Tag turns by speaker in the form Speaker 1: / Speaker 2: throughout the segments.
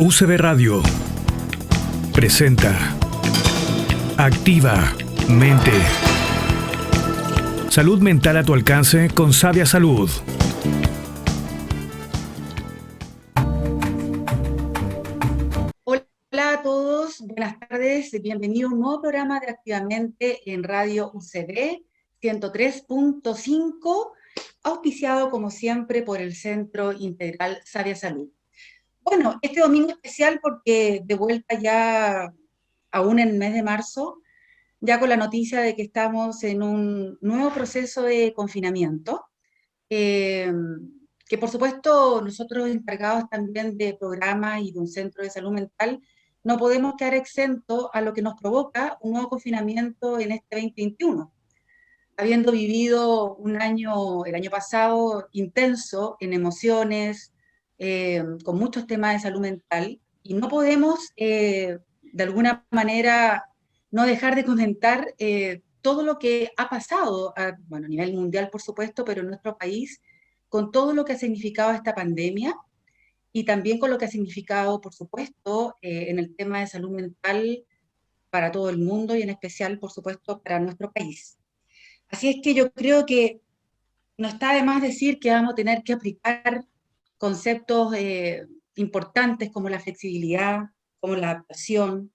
Speaker 1: UCB Radio presenta Activa Mente. Salud mental a tu alcance con Sabia Salud.
Speaker 2: Hola a todos, buenas tardes, bienvenido a un nuevo programa de Activamente en Radio UCB 103.5, auspiciado como siempre por el Centro Integral Sabia Salud. Bueno, este domingo especial porque de vuelta ya aún en el mes de marzo, ya con la noticia de que estamos en un nuevo proceso de confinamiento, eh, que por supuesto nosotros encargados también de programas y de un centro de salud mental, no podemos quedar exentos a lo que nos provoca un nuevo confinamiento en este 2021. Habiendo vivido un año, el año pasado, intenso en emociones, con muchos temas de salud mental, y no podemos, de alguna manera, no dejar de comentar todo lo que ha pasado, bueno, a nivel mundial, por supuesto, pero en nuestro país, con todo lo que ha significado esta pandemia, y también con lo que ha significado, por supuesto, en el tema de salud mental para todo el mundo, y en especial, por supuesto, para nuestro país. Así es que yo creo que no está de más decir que vamos a tener que aplicar conceptos importantes como la flexibilidad, como la adaptación,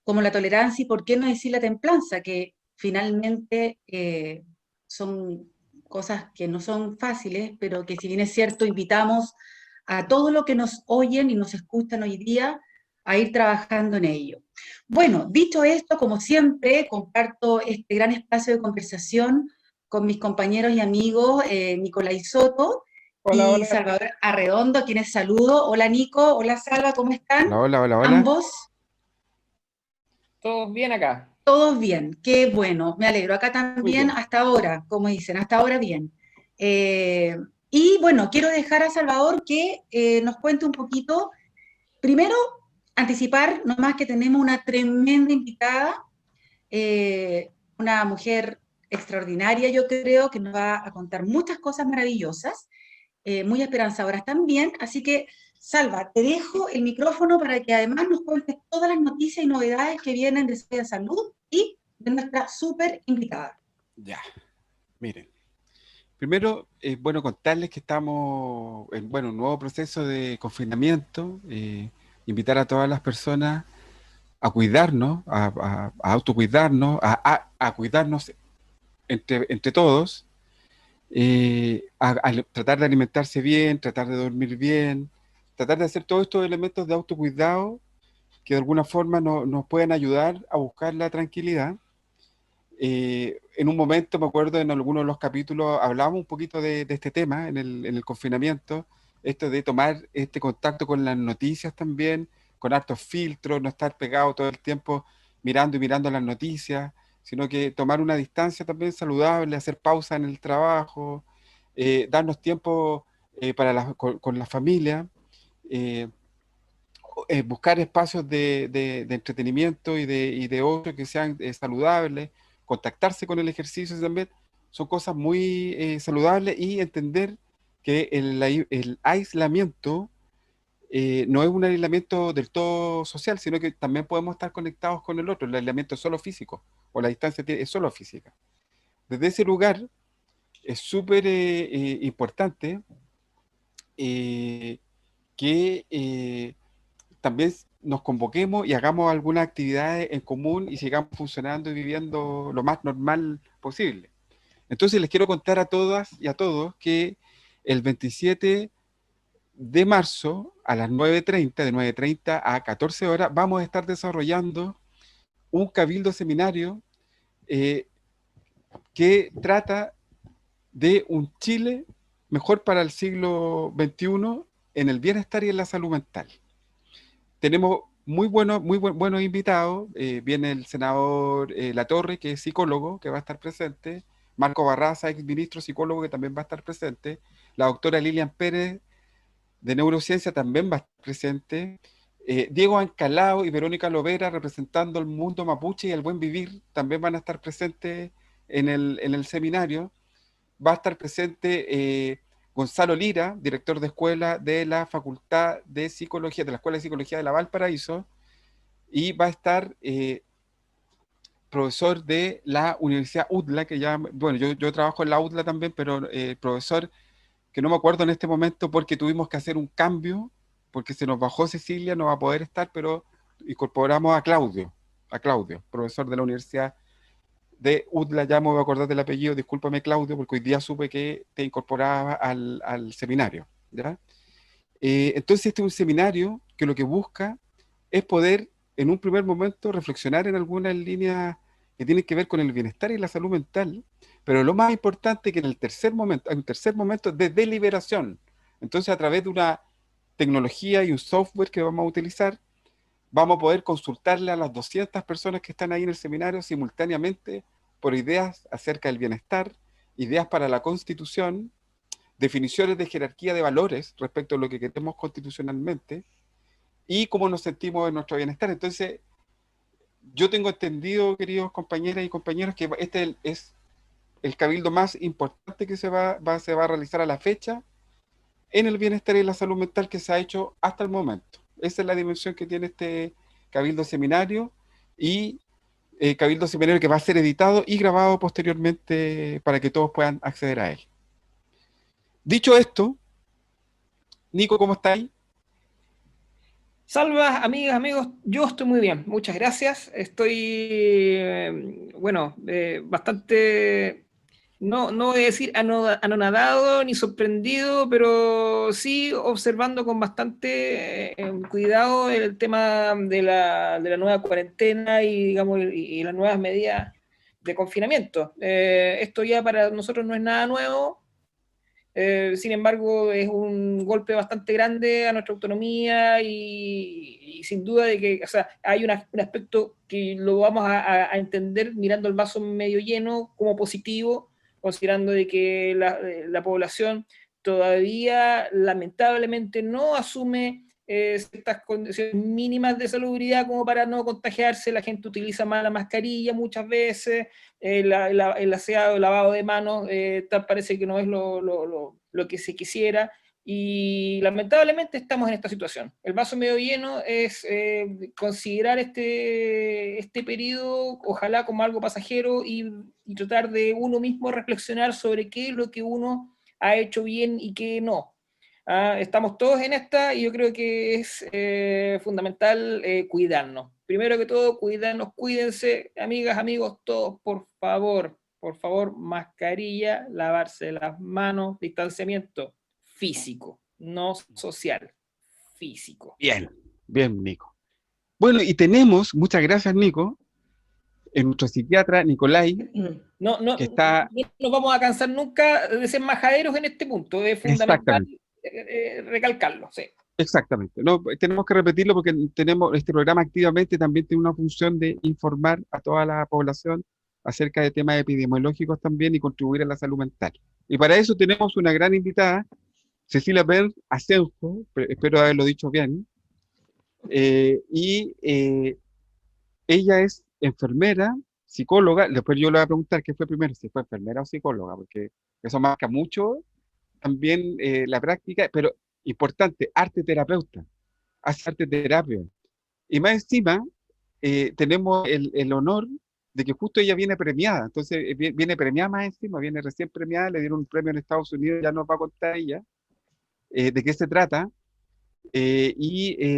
Speaker 2: como la tolerancia y por qué no decir la templanza, que finalmente son cosas que no son fáciles, pero que si bien es cierto, invitamos a todos los que nos oyen y nos escuchan hoy día a ir trabajando en ello. Bueno, dicho esto, como siempre, comparto este gran espacio de conversación con mis compañeros y amigos Nicolás Soto
Speaker 3: Hola,
Speaker 2: y
Speaker 3: hola.
Speaker 2: Salvador Arredondo, a quienes saludo. Hola Nico, hola Salva, ¿cómo están?
Speaker 3: Hola, hola, hola, hola.
Speaker 2: Ambos.
Speaker 3: ¿Todos bien acá?
Speaker 2: Todos bien, qué bueno, me alegro. Acá
Speaker 3: Muy
Speaker 2: también
Speaker 3: bien.
Speaker 2: hasta ahora, como dicen, hasta ahora bien. Eh, y bueno, quiero dejar a Salvador que nos cuente un poquito, primero, anticipar nomás que tenemos una tremenda invitada, una mujer extraordinaria, yo creo, que nos va a contar muchas cosas maravillosas, muy esperanzadoras también. Así que, Salva, te dejo el micrófono para que además nos cuentes todas las noticias y novedades que vienen de Sabia Salud y de nuestra súper invitada.
Speaker 3: Ya, miren. Primero, es bueno contarles que estamos en un nuevo proceso de confinamiento. Invitar a todas las personas a cuidarnos, a autocuidarnos, a cuidarnos entre todos, a tratar de alimentarse bien, tratar de dormir bien, tratar de hacer todos estos elementos de autocuidado que de alguna forma nos pueden ayudar a buscar la tranquilidad. En un momento, me acuerdo, en algunos de los capítulos hablábamos un poquito de este tema en el confinamiento, esto de tomar este contacto con las noticias también, con hartos filtros, no estar pegado todo el tiempo mirando y mirando las noticias, sino que tomar una distancia también saludable, hacer pausa en el trabajo, darnos tiempo con la familia, eh, buscar espacios de entretenimiento y de ocio que sean saludables, contactarse con el ejercicio también, son cosas muy saludables y entender que el aislamiento no es un aislamiento del todo social, sino que también podemos estar conectados con el otro. El aislamiento es solo físico o la distancia es solo física. Desde ese lugar es súper importante eh, que también nos convoquemos y hagamos algunas actividades en común y sigamos funcionando y viviendo lo más normal posible. Entonces les quiero contar a todas y a todos que el 27 de marzo a las 9:30, de 9:30 a 14 horas, vamos a estar desarrollando un cabildo seminario eh, que trata de un Chile mejor para el siglo XXI en el bienestar y en la salud mental. Tenemos buenos invitados. Viene el senador Latorre, que es psicólogo, que va a estar presente. Marco Barraza, ex ministro psicólogo, que también va a estar presente. La doctora Lilian Pérez, de neurociencia, también va a estar presente. Diego Ancalao y Verónica Lovera, representando el mundo mapuche y el buen vivir, también van a estar presentes en el seminario. Va a estar presente Gonzalo Lira, director de escuela de la Facultad de Psicología, de la Escuela de Psicología de la Valparaíso, y va a estar profesor de la Universidad UDLA, que ya, bueno, yo trabajo en la UDLA también, pero profesor que no me acuerdo en este momento porque tuvimos que hacer un cambio, porque se nos bajó Cecilia, no va a poder estar, pero incorporamos a Claudio, profesor de la Universidad de UDLA, ya me voy a acordar del apellido, discúlpame Claudio, porque hoy día supe que te incorporaba al seminario, ¿ya? Entonces este es un seminario que lo que busca es poder en un primer momento reflexionar en algunas líneas que tienen que ver con el bienestar y la salud mental, pero lo más importante es que en el tercer momento, hay un tercer momento de deliberación. Entonces a través de una tecnología y un software que vamos a utilizar, vamos a poder consultarle a las 200 personas que están ahí en el seminario simultáneamente por ideas acerca del bienestar, ideas para la constitución, definiciones de jerarquía de valores respecto a lo que queremos constitucionalmente y cómo nos sentimos en nuestro bienestar. Entonces, yo tengo entendido, queridos compañeras y compañeros, que este es el cabildo más importante que se va a realizar a la fecha en el bienestar y la salud mental que se ha hecho hasta el momento. Esa es la dimensión que tiene este cabildo seminario y cabildo seminario que va a ser editado y grabado posteriormente para que todos puedan acceder a él. Dicho esto, Nico, ¿cómo estáis?
Speaker 4: Salva, amigas, amigos, yo estoy muy bien, muchas gracias. Estoy, bastante, no voy a decir anonadado ni sorprendido, pero sí observando con bastante cuidado el tema de la nueva cuarentena y, digamos, y las nuevas medidas de confinamiento. Esto ya para nosotros no es nada nuevo. Sin embargo, es un golpe bastante grande a nuestra autonomía y sin duda de que, o sea, hay un aspecto que lo vamos a entender mirando el vaso medio lleno como positivo, considerando de que la población todavía lamentablemente no asume ciertas condiciones mínimas de salubridad como para no contagiarse. La gente utiliza mal la mascarilla muchas veces, el aseado, el lavado de manos, tal parece que no es lo que se quisiera, y lamentablemente estamos en esta situación. El vaso medio lleno es considerar este periodo, ojalá como algo pasajero, y tratar de uno mismo reflexionar sobre qué es lo que uno ha hecho bien y qué no. Estamos todos en esta y yo creo que es fundamental cuidarnos. Primero que todo, cuidarnos, cuídense, amigas, amigos, todos, por favor, mascarilla, lavarse las manos, distanciamiento físico, no social, físico.
Speaker 3: Bien, bien, Nico. Bueno, y tenemos, muchas gracias, Nico, en nuestro psiquiatra Nicolai,
Speaker 4: No
Speaker 3: que está...
Speaker 4: nos vamos a cansar nunca de ser majaderos en este punto, es fundamental recalcarlo, sí.
Speaker 3: Exactamente. No, tenemos que repetirlo porque tenemos este programa activamente también tiene una función de informar a toda la población acerca de temas epidemiológicos también y contribuir a la salud mental. Y para eso tenemos una gran invitada, Cecilia Bern Asenjo, espero haberlo dicho bien, ella es enfermera, psicóloga, después yo le voy a preguntar qué fue primero, si fue enfermera o psicóloga, porque eso marca mucho también la práctica, pero importante, arte terapeuta, hace arte terapia. Y más encima, tenemos el honor de que justo ella viene premiada, entonces viene premiada más encima, viene recién premiada, le dieron un premio en Estados Unidos, ya nos va a contar ella de qué se trata.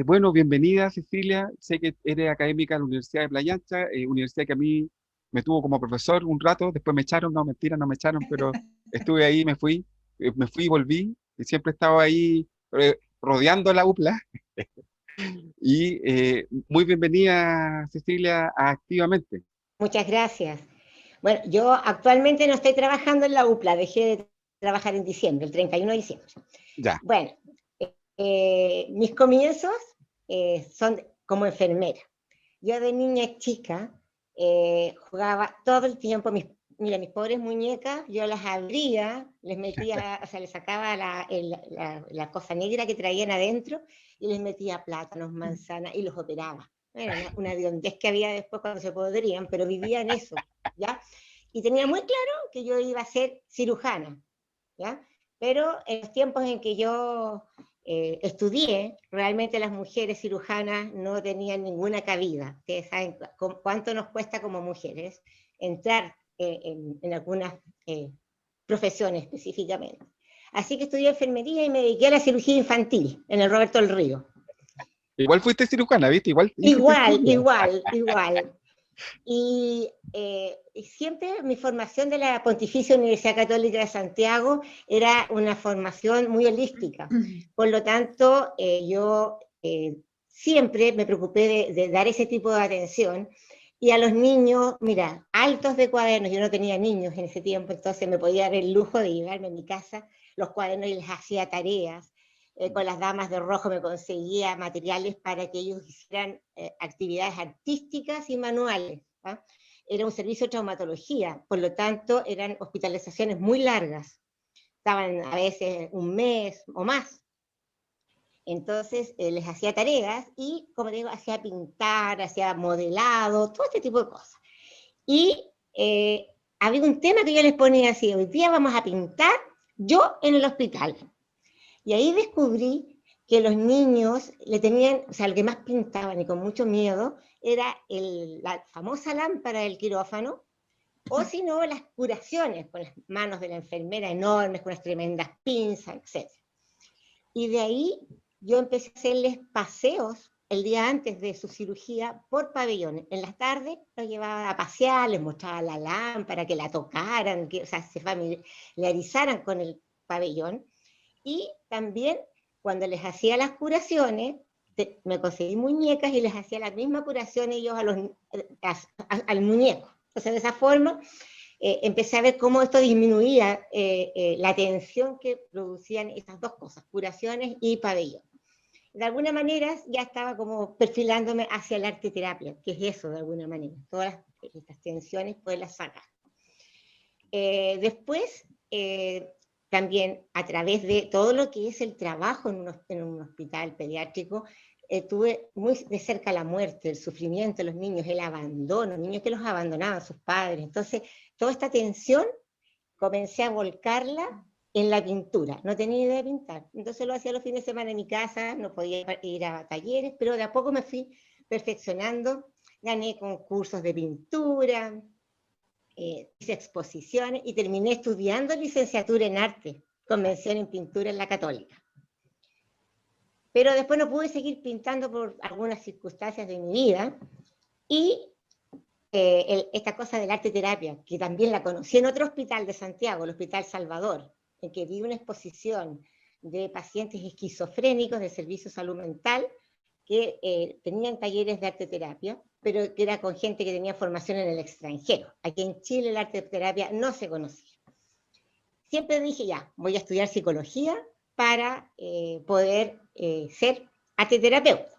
Speaker 3: Bueno, bienvenida Cecilia, sé que eres académica de la Universidad de Playa Ancha, universidad que a mí me tuvo como profesor un rato, después me echaron, no, mentira, no me echaron, pero estuve ahí, me fui y volví, y siempre estaba ahí rodeando la UPLA. Y muy bienvenida, Cecilia, a Activamente.
Speaker 5: Muchas gracias. Bueno, yo actualmente no estoy trabajando en la UPLA, dejé de trabajar en diciembre, el 31 de diciembre.
Speaker 3: Ya.
Speaker 5: Bueno, mis comienzos son como enfermera. Yo de niña chica jugaba todo el tiempo, mis pobres muñecas, yo las abría, les metía, o sea, les sacaba la cosa negra que traían adentro y les metía plátanos, manzanas y los operaba. Era una hediondez que había después cuando se podrían, pero vivía en eso, ¿ya? Y tenía muy claro que yo iba a ser cirujana, ¿ya? Pero en los tiempos en que yo estudié, realmente las mujeres cirujanas no tenían ninguna cabida. Ustedes saben cuánto nos cuesta como mujeres entrar en algunas profesiones específicamente. Así que estudié enfermería y me dediqué a la cirugía infantil en el Roberto del Río.
Speaker 3: Igual fuiste cirujana, ¿viste? Igual
Speaker 5: Igual. Y siempre mi formación de la Pontificia Universidad Católica de Santiago era una formación muy holística. Por lo tanto, yo siempre me preocupé de dar ese tipo de atención. Y a los niños, mira, altos de cuadernos, yo no tenía niños en ese tiempo, entonces me podía dar el lujo de llevarme a mi casa los cuadernos y les hacía tareas. Con las damas de rojo me conseguía materiales para que ellos hicieran actividades artísticas y manuales. ¿Ah? Era un servicio de traumatología, por lo tanto eran hospitalizaciones muy largas, estaban a veces un mes o más. Entonces les hacía tareas y, como digo, hacía pintar, hacía modelado, todo este tipo de cosas. Y había un tema que yo les ponía así: hoy día vamos a pintar yo en el hospital. Y ahí descubrí que los niños le tenían, o sea, el que más pintaban y con mucho miedo era la famosa lámpara del quirófano, o si no, las curaciones con las manos de la enfermera enormes, con unas tremendas pinzas, etc. Y de ahí yo empecé a hacerles paseos el día antes de su cirugía por pabellones. En las tardes los llevaba a pasear, les mostraba la lámpara, que la tocaran, que, o sea, se familiarizaran con el pabellón. Y también cuando les hacía las curaciones, me conseguí muñecas y les hacía la misma curación ellos al muñeco. Entonces de esa forma empecé a ver cómo esto disminuía la tensión que producían esas dos cosas, curaciones y pabellón. De alguna manera ya estaba como perfilándome hacia la arte terapia, que es eso de alguna manera, todas estas tensiones poderlas sacar. Después, también a través de todo lo que es el trabajo en un hospital pediátrico, tuve muy de cerca la muerte, el sufrimiento de los niños, el abandono, niños que los abandonaban sus padres. Entonces, toda esta tensión comencé a volcarla en la pintura. No tenía idea de pintar, entonces lo hacía los fines de semana en mi casa, no podía ir a talleres, pero de a poco me fui perfeccionando, gané concursos de pintura, hice exposiciones y terminé estudiando licenciatura en arte, con mención en pintura en la Católica. Pero después no pude seguir pintando por algunas circunstancias de mi vida, y esta cosa del arte terapia, que también la conocí en otro hospital de Santiago, el Hospital Salvador, en que vi una exposición de pacientes esquizofrénicos del Servicio de Salud Mental que tenían talleres de arte terapia, pero que era con gente que tenía formación en el extranjero. Aquí en Chile el arte terapia no se conocía. Siempre dije, ya, voy a estudiar psicología para poder ser arte terapeuta.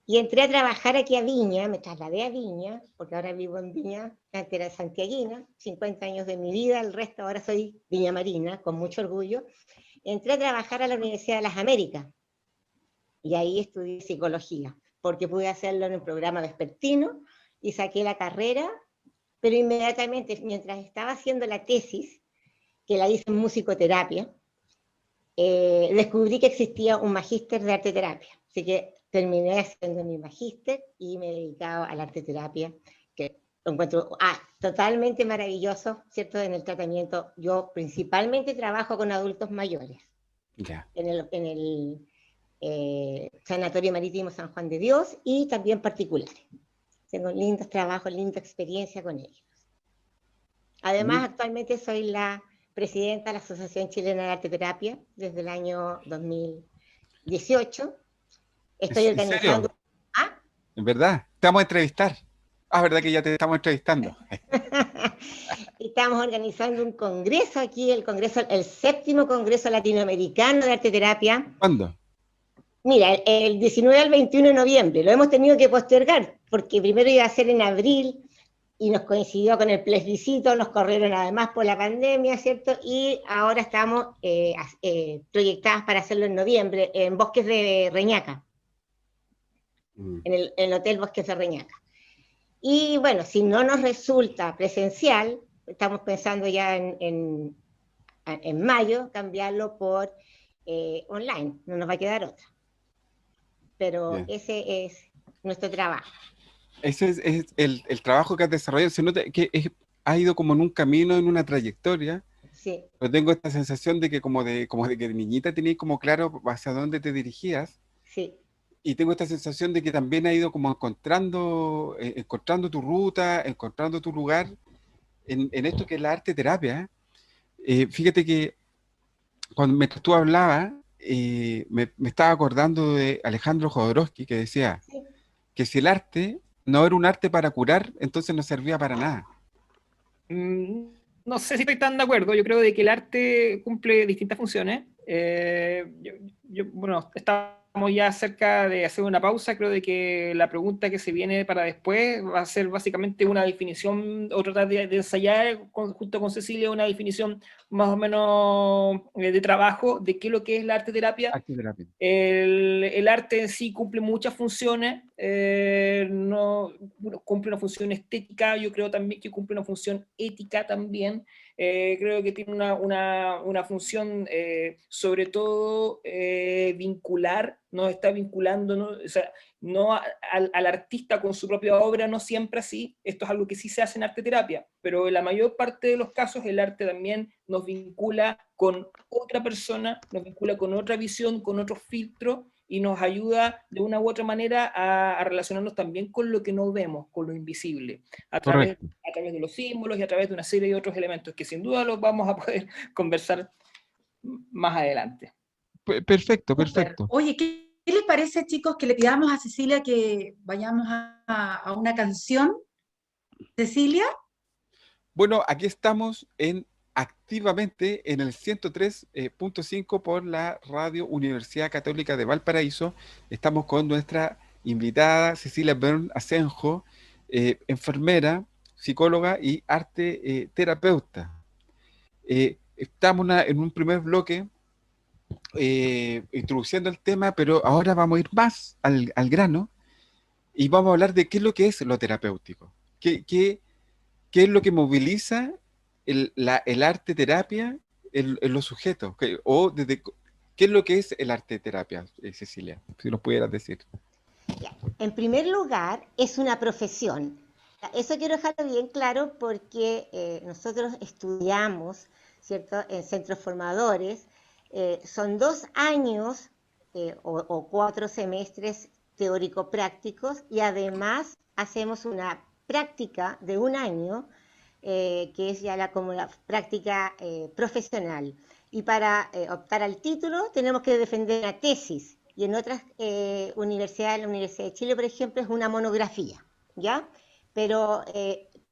Speaker 5: Y entré a trabajar aquí a Viña, me trasladé a Viña, porque ahora vivo en Viña, antes era santiaguina, 50 años de mi vida, el resto ahora soy viñamarina, con mucho orgullo. Entré a trabajar a la Universidad de las Américas, y ahí estudié psicología, porque pude hacerlo en un programa vespertino, y saqué la carrera, pero inmediatamente, mientras estaba haciendo la tesis, que la hice en musicoterapia, descubrí que existía un magíster de arte terapia, así que terminé haciendo mi magíster y me he dedicado a la arte terapia, que lo encuentro totalmente maravilloso, ¿cierto? En el tratamiento, yo principalmente trabajo con adultos mayores, en el Sanatorio Marítimo San Juan de Dios, y también particulares. Tengo lindos trabajos, linda experiencia con ellos. Además, actualmente soy la presidenta de la Asociación Chilena de Arte Terapia desde el año 2018. Estoy organizando...
Speaker 3: ¿En serio? ¿Ah? ¿En verdad? Te vamos a entrevistar. ¿Verdad que ya te estamos entrevistando?
Speaker 5: Estamos organizando un congreso aquí, el 7º Congreso Latinoamericano de Arte Terapia.
Speaker 3: ¿Cuándo?
Speaker 5: Mira, el 19 al 21 de noviembre. Lo hemos tenido que postergar, porque primero iba a ser en abril, y nos coincidió con el plebiscito, nos corrieron además por la pandemia, ¿cierto? Y ahora estamos proyectadas para hacerlo en noviembre, en Bosques de Reñaca, en el Hotel Bosques de Reñaca. Y bueno, si no nos resulta presencial, estamos pensando ya en en mayo cambiarlo por online, no nos va a quedar otra. Pero
Speaker 3: Bien.
Speaker 5: ese es nuestro trabajo.
Speaker 3: Ese es el trabajo que has desarrollado. Se nota que ha ido como en un camino, en una trayectoria.
Speaker 5: Sí,
Speaker 3: Pero tengo esta sensación de que como de que de niñita tenías como claro hacia dónde te dirigías.
Speaker 5: sí.
Speaker 3: Y tengo esta sensación de que también ha ido como encontrando tu ruta, encontrando tu lugar en esto que es la arte terapia. Fíjate que mientras tú hablabas, me estaba acordando de Alejandro Jodorowsky, que decía
Speaker 5: Sí.
Speaker 3: que si el arte no era un arte para curar, entonces no servía para nada.
Speaker 4: Mm, No sé si estoy tan de acuerdo. Yo creo de que el arte cumple distintas funciones. Bueno, estamos ya cerca de hacer una pausa. Creo de que la pregunta que se viene para después va a ser básicamente una definición, o tratar de ensayar junto con Cecilia una definición más o menos de trabajo de qué es lo que es la arte terapia.
Speaker 3: Arte terapia.
Speaker 4: El arte en sí cumple muchas funciones, no, cumple una función estética, yo creo también que cumple una función ética también. Creo que tiene una función sobre todo vincular, nos está vinculando, ¿no? O sea, no al artista con su propia obra, no siempre así. Esto es algo que sí se hace en arte terapia, pero en la mayor parte de los casos el arte también nos vincula con otra persona, nos vincula con otra visión, con otro filtro, y nos ayuda de una u otra manera a relacionarnos también con lo que no vemos, con lo invisible,
Speaker 3: Correcto.
Speaker 4: a través de los símbolos y a través de una serie de otros elementos que sin duda los vamos a poder conversar más adelante.
Speaker 3: Perfecto,
Speaker 2: Súper.
Speaker 3: perfecto.
Speaker 2: Oye, ¿qué les parece, chicos, que le pidamos a Cecilia que vayamos a una canción? Cecilia,
Speaker 3: Bueno, aquí estamos activamente en el 103.5 por la Radio Universidad Católica de Valparaíso. Estamos con nuestra invitada Cecilia Bern Asenjo, enfermera, psicóloga y arte terapeuta. Estamos en un primer bloque introduciendo el tema, pero ahora vamos a ir más al grano y vamos a hablar de qué es lo que es lo terapéutico. ¿Qué es lo que moviliza el arte terapia en los sujetos? ¿Qué es lo que es el arte terapia, Cecilia? Si nos pudieras decir.
Speaker 5: Ya. En primer lugar, es una profesión. Eso quiero dejarlo bien claro porque nosotros estudiamos, ¿cierto?, en centros formadores. Son 2 años o 4 semestres teórico-prácticos y además hacemos una práctica de 1 año que es ya como la práctica profesional. Y para optar al título tenemos que defender una tesis. Y en otras universidades, en la Universidad de Chile, por ejemplo, es una monografía, ¿ya? Pero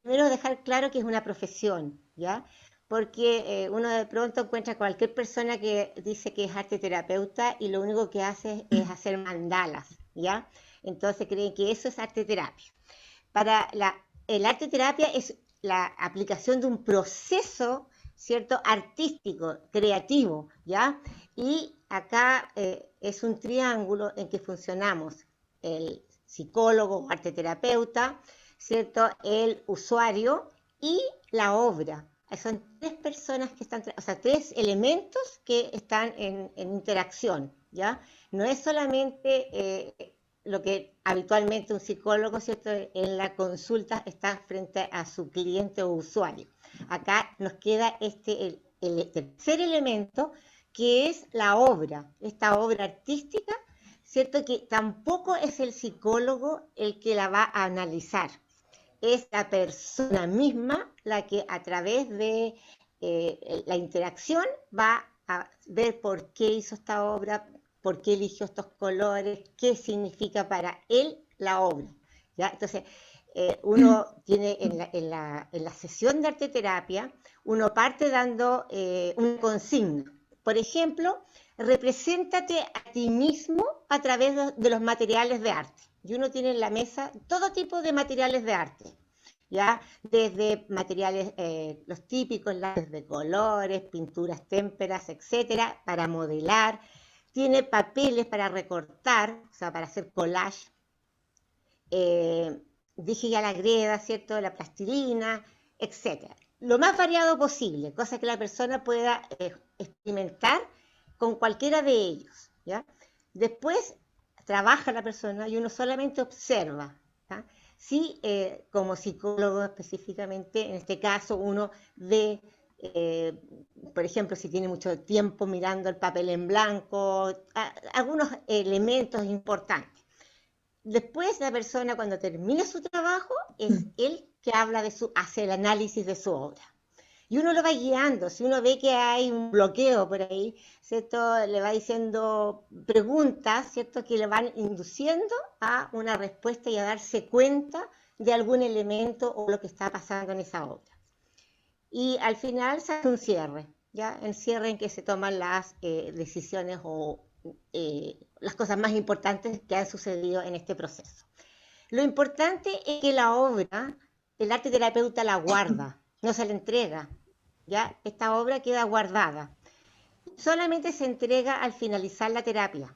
Speaker 5: primero dejar claro que es una profesión, ¿ya? Porque uno de pronto encuentra cualquier persona que dice que es arte terapeuta y lo único que hace es hacer mandalas, ¿ya? Entonces creen que eso es arte terapia. El arte terapia es la aplicación de un proceso, ¿cierto?, artístico, creativo, ¿ya? Y acá es un triángulo en que funcionamos el psicólogo o arte terapeuta, ¿cierto?, el usuario y la obra. Son 3 personas que están, o sea, 3 elementos que están en interacción, ¿ya? No es solamente lo que habitualmente un psicólogo, ¿cierto?, en la consulta está frente a su cliente o usuario. Acá nos queda el tercer elemento, que es la obra, esta obra artística, ¿cierto?, que tampoco es el psicólogo el que la va a analizar, es la persona misma la que a través de la interacción va a ver por qué hizo esta obra, por qué eligió estos colores, qué significa para él la obra, ¿ya? Entonces, uno tiene en la sesión de arte terapia, uno parte dando un consigna. Por ejemplo, represéntate a ti mismo a través de los materiales de arte. Y uno tiene en la mesa todo tipo de materiales de arte, ¿ya? Desde materiales, los típicos, lápices de colores, pinturas témperas, etcétera, para modelar. Tiene papeles para recortar, o sea, para hacer collage. Dije ya la greda, ¿cierto?, la plastilina, etcétera. lo más variado posible, cosa que la persona pueda experimentar con cualquiera de ellos, ¿ya? Después trabaja la persona y uno solamente observa, ¿ya? Sí, como psicólogo específicamente, en este caso uno ve, por ejemplo, si tiene mucho tiempo mirando el papel en blanco, algunos elementos importantes. Después la persona cuando termina su trabajo es él que habla hace el análisis de su obra. Y uno lo va guiando, si uno ve que hay un bloqueo por ahí, ¿cierto? Le va diciendo preguntas, ¿cierto? Que le van induciendo a una respuesta y a darse cuenta de algún elemento o lo que está pasando en esa obra. Y al final se hace un cierre, ¿ya? El cierre en que se toman las decisiones o las cosas más importantes que han sucedido en este proceso. Lo importante es que la obra, el arte terapeuta la guarda, no se la entrega, ¿ya? Esta obra queda guardada. Solamente se entrega al finalizar la terapia.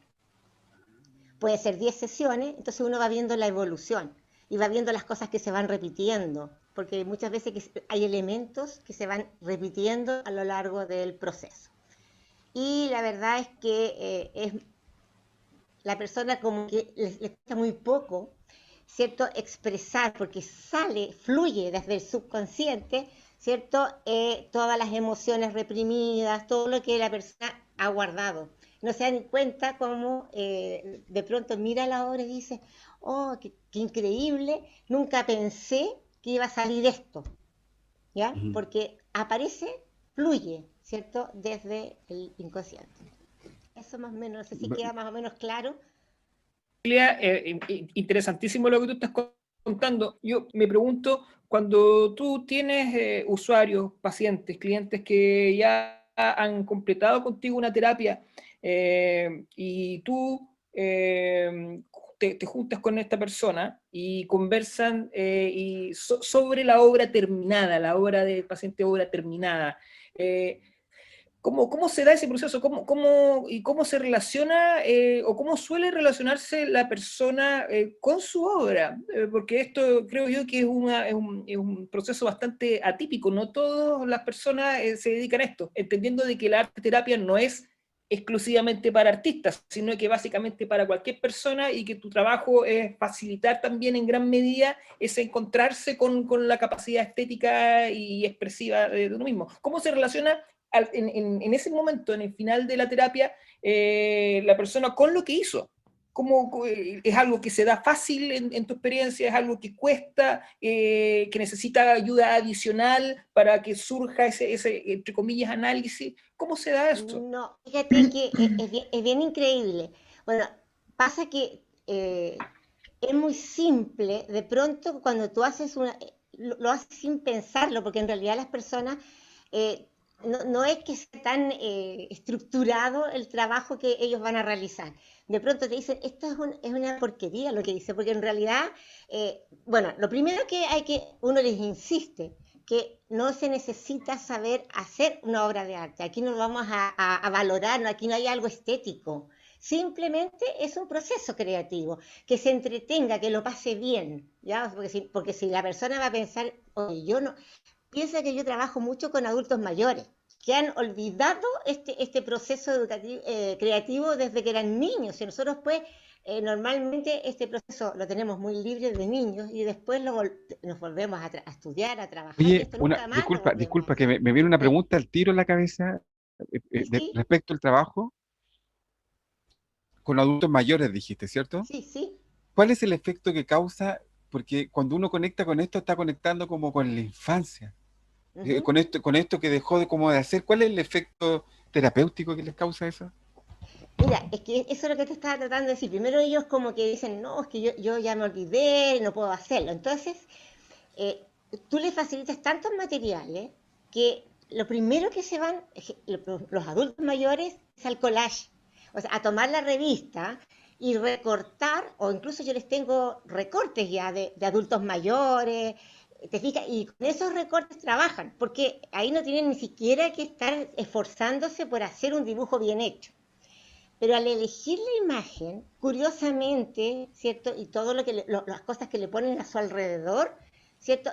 Speaker 5: Puede ser 10 sesiones, entonces uno va viendo la evolución y va viendo las cosas que se van repitiendo, porque muchas veces hay elementos que se van repitiendo a lo largo del proceso. Y la verdad es que la persona como que le cuesta muy poco, ¿cierto? Expresar, porque fluye desde el subconsciente, ¿cierto? Todas las emociones reprimidas, todo lo que la persona ha guardado. No se dan cuenta cómo de pronto mira la obra y dice, oh, qué increíble, nunca pensé que iba a salir esto, ¿ya? Porque aparece, fluye, ¿cierto? Desde el inconsciente. Eso más o menos, no sé si queda más o menos claro.
Speaker 4: Interesantísimo lo que tú estás contando. Yo me pregunto, cuando tú tienes usuarios, pacientes, clientes que ya han completado contigo una terapia y tú te juntas con esta persona y conversan sobre la obra terminada, la obra del paciente, obra terminada. ¿Cómo se da ese proceso? ¿Cómo se relaciona o cómo suele relacionarse la persona con su obra? Porque esto creo yo que es un proceso bastante atípico. No todas las personas se dedican a esto, entendiendo de que la arte terapia no es exclusivamente para artistas, sino que básicamente para cualquier persona y que tu trabajo es facilitar también en gran medida ese encontrarse con la capacidad estética y expresiva de uno mismo. ¿Cómo se relaciona en ese momento, en el final de la terapia, la persona con lo que hizo? ¿Es algo que se da fácil en tu experiencia? ¿Es algo que cuesta, que necesita ayuda adicional para que surja ese entre comillas, análisis? ¿Cómo se da esto?
Speaker 5: No, fíjate que es bien increíble. Bueno, pasa que es muy simple, de pronto cuando tú haces lo haces sin pensarlo, porque en realidad las personas no es que esté tan estructurado el trabajo que ellos van a realizar. De pronto te dicen, esto es una porquería lo que dice, porque en realidad, bueno, lo primero uno les insiste, que no se necesita saber hacer una obra de arte. Aquí no vamos a valorar, aquí no hay algo estético. Simplemente es un proceso creativo, que se entretenga, que lo pase bien, ¿ya? Porque si la persona va a pensar, oye, piensa que yo trabajo mucho con adultos mayores, que han olvidado este proceso educativo, creativo desde que eran niños, y nosotros pues normalmente este proceso lo tenemos muy libre de niños y después nos volvemos a estudiar, a trabajar, y
Speaker 3: Oye,
Speaker 5: esto nunca más lo volvemos
Speaker 3: disculpa,
Speaker 5: a
Speaker 3: que
Speaker 5: hacer.
Speaker 3: me viene una
Speaker 5: Sí,
Speaker 3: pregunta al tiro en la cabeza
Speaker 5: sí,
Speaker 3: respecto al trabajo con adultos mayores, dijiste, ¿cierto?
Speaker 5: sí, sí.
Speaker 3: ¿Cuál es el efecto que causa? Porque cuando uno conecta con esto, está conectando como con la infancia,
Speaker 5: Ujú.
Speaker 3: con esto que dejó como de hacer. ¿Cuál es el efecto terapéutico que les causa eso?
Speaker 5: Mira, es que eso es lo que te estaba tratando de decir. Primero ellos como que dicen, no, es que yo ya me olvidé, no puedo hacerlo. Entonces, eh, tú le facilitas tantos materiales que lo primero que se van los adultos mayores es al collage, o sea, a tomar la revista y recortar, o incluso yo les tengo recortes ya de adultos mayores, te fijas, y con esos recortes trabajan, porque ahí no tienen ni siquiera que estar esforzándose por hacer un dibujo bien hecho. Pero al elegir la imagen, curiosamente, ¿cierto? Y todo las cosas que le ponen a su alrededor, ¿cierto?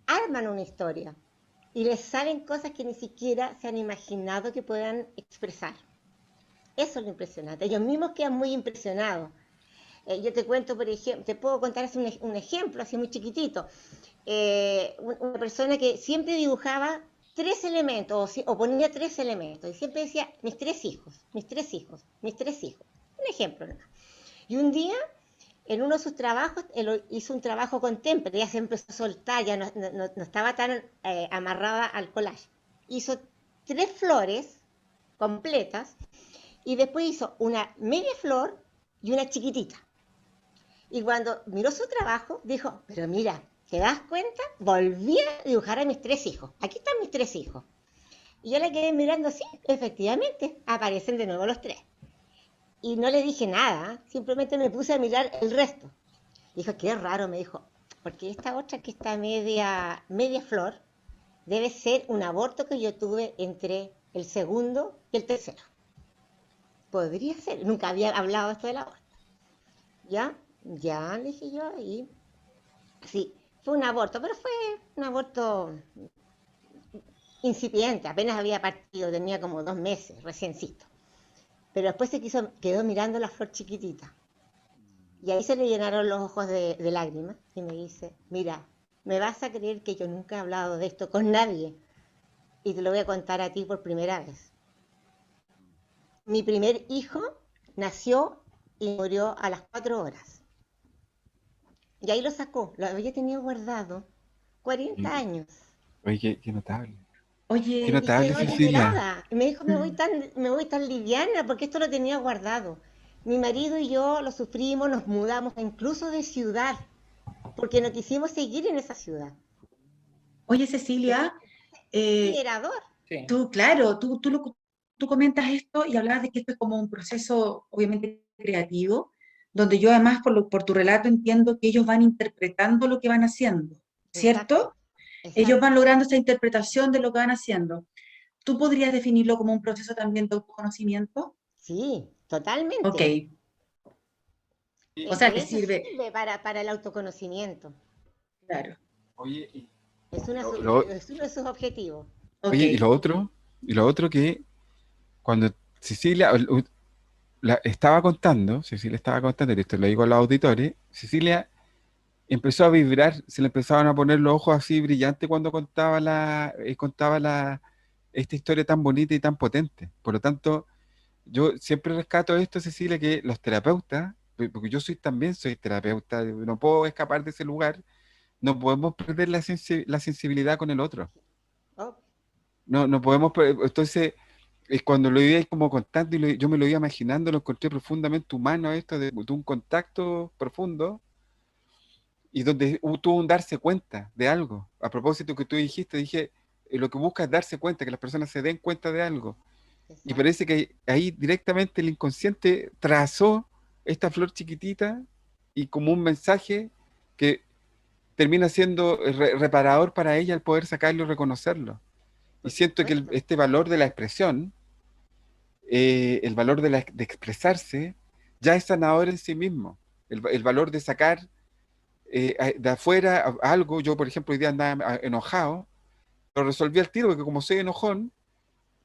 Speaker 5: Arman una historia. y les salen cosas que ni siquiera se han imaginado que puedan expresar. Eso es lo impresionante. Ellos mismos quedan muy impresionados. Yo te cuento, por ejemplo, te puedo contar así un ejemplo, así muy chiquitito. Una persona que siempre dibujaba 3 elementos, o ponía 3 elementos, y siempre decía, mis 3 hijos, mis 3 hijos, mis 3 hijos. Un ejemplo nomás. Y un día, en uno de sus trabajos, él hizo un trabajo con témpera, ya se empezó a soltar, ya no estaba tan amarrada al collage. Hizo 3 flores completas, y después hizo una media flor y una chiquitita. Y cuando miró su trabajo, dijo, pero mira, ¿te das cuenta? Volví a dibujar a mis 3 hijos. Aquí están mis 3 hijos. Y yo la quedé mirando así, efectivamente, aparecen de nuevo los 3. Y no le dije nada, simplemente me puse a mirar el resto. Dijo, qué raro, me dijo, porque esta otra que está media flor, debe ser un aborto que yo tuve entre el segundo y el tercero. Podría ser, nunca había hablado esto del aborto. ¿Ya? Ya, le dije yo, y sí, fue un aborto, pero fue un aborto incipiente, apenas había partido, tenía como 2 meses, reciencito. Pero después quedó mirando la flor chiquitita. Y ahí se le llenaron los ojos de lágrimas y me dice, mira, me vas a creer que yo nunca he hablado de esto con nadie y te lo voy a contar a ti por primera vez. Mi primer hijo nació y murió a las 4 horas. Y ahí lo sacó, lo había tenido guardado 40 años.
Speaker 3: Oye, qué notable. Qué
Speaker 2: Oye,
Speaker 5: Y
Speaker 3: notable,
Speaker 5: quedó
Speaker 3: Cecilia.
Speaker 5: liberada. Y me dijo, me voy tan liviana porque esto lo tenía guardado. Mi marido y yo lo sufrimos, nos mudamos incluso de ciudad, porque no quisimos seguir en esa ciudad.
Speaker 2: oye
Speaker 5: Pero
Speaker 2: Cecilia,
Speaker 5: es
Speaker 2: eh,
Speaker 5: liberador.
Speaker 4: Sí.
Speaker 2: claro, tú comentas esto y hablabas de que esto es como un proceso obviamente creativo, donde yo además por tu relato entiendo que ellos van interpretando lo que van haciendo,
Speaker 5: Exacto,
Speaker 2: ¿cierto? Ellos van
Speaker 5: exacto.
Speaker 2: logrando esa interpretación de lo que van haciendo. ¿Tú podrías definirlo como un proceso también de autoconocimiento?
Speaker 5: Sí,
Speaker 2: Ok,
Speaker 5: totalmente.
Speaker 2: o
Speaker 5: Es
Speaker 2: sea que
Speaker 5: que eso
Speaker 2: sirve,
Speaker 5: sirve para el autoconocimiento.
Speaker 2: claro,
Speaker 3: Oye,
Speaker 5: Es uno de sus objetivos.
Speaker 2: ok.
Speaker 3: oye, y lo otro que cuando Cecilia Cecilia estaba contando, y esto lo digo a los auditores, Cecilia empezó a vibrar, se le empezaban a poner los ojos así brillantes cuando contaba esta historia tan bonita y tan potente. Por lo tanto, yo siempre rescato esto, Cecilia, que los terapeutas, porque yo también soy terapeuta, no puedo escapar de ese lugar, no podemos perder la sensibilidad con el otro.
Speaker 5: Oh,
Speaker 3: No podemos, entonces, es cuando lo iba como contando y yo me lo iba imaginando, lo encontré profundamente humano esto de un contacto profundo y donde tuvo un darse cuenta de algo. A propósito que tú dijiste, dije, lo que busca es darse cuenta, que las personas se den cuenta de algo. Y
Speaker 5: exacto.
Speaker 3: parece que ahí directamente el inconsciente trazó esta flor chiquitita y como un mensaje que termina siendo reparador para ella al poder sacarlo y reconocerlo. Y
Speaker 5: Por
Speaker 3: siento que
Speaker 5: supuesto.
Speaker 3: este valor de la expresión, el valor de expresarse, ya es sanador en sí mismo. El valor de sacar de afuera algo. Yo, por ejemplo, hoy día andaba enojado, lo resolví al tiro, porque como soy enojón,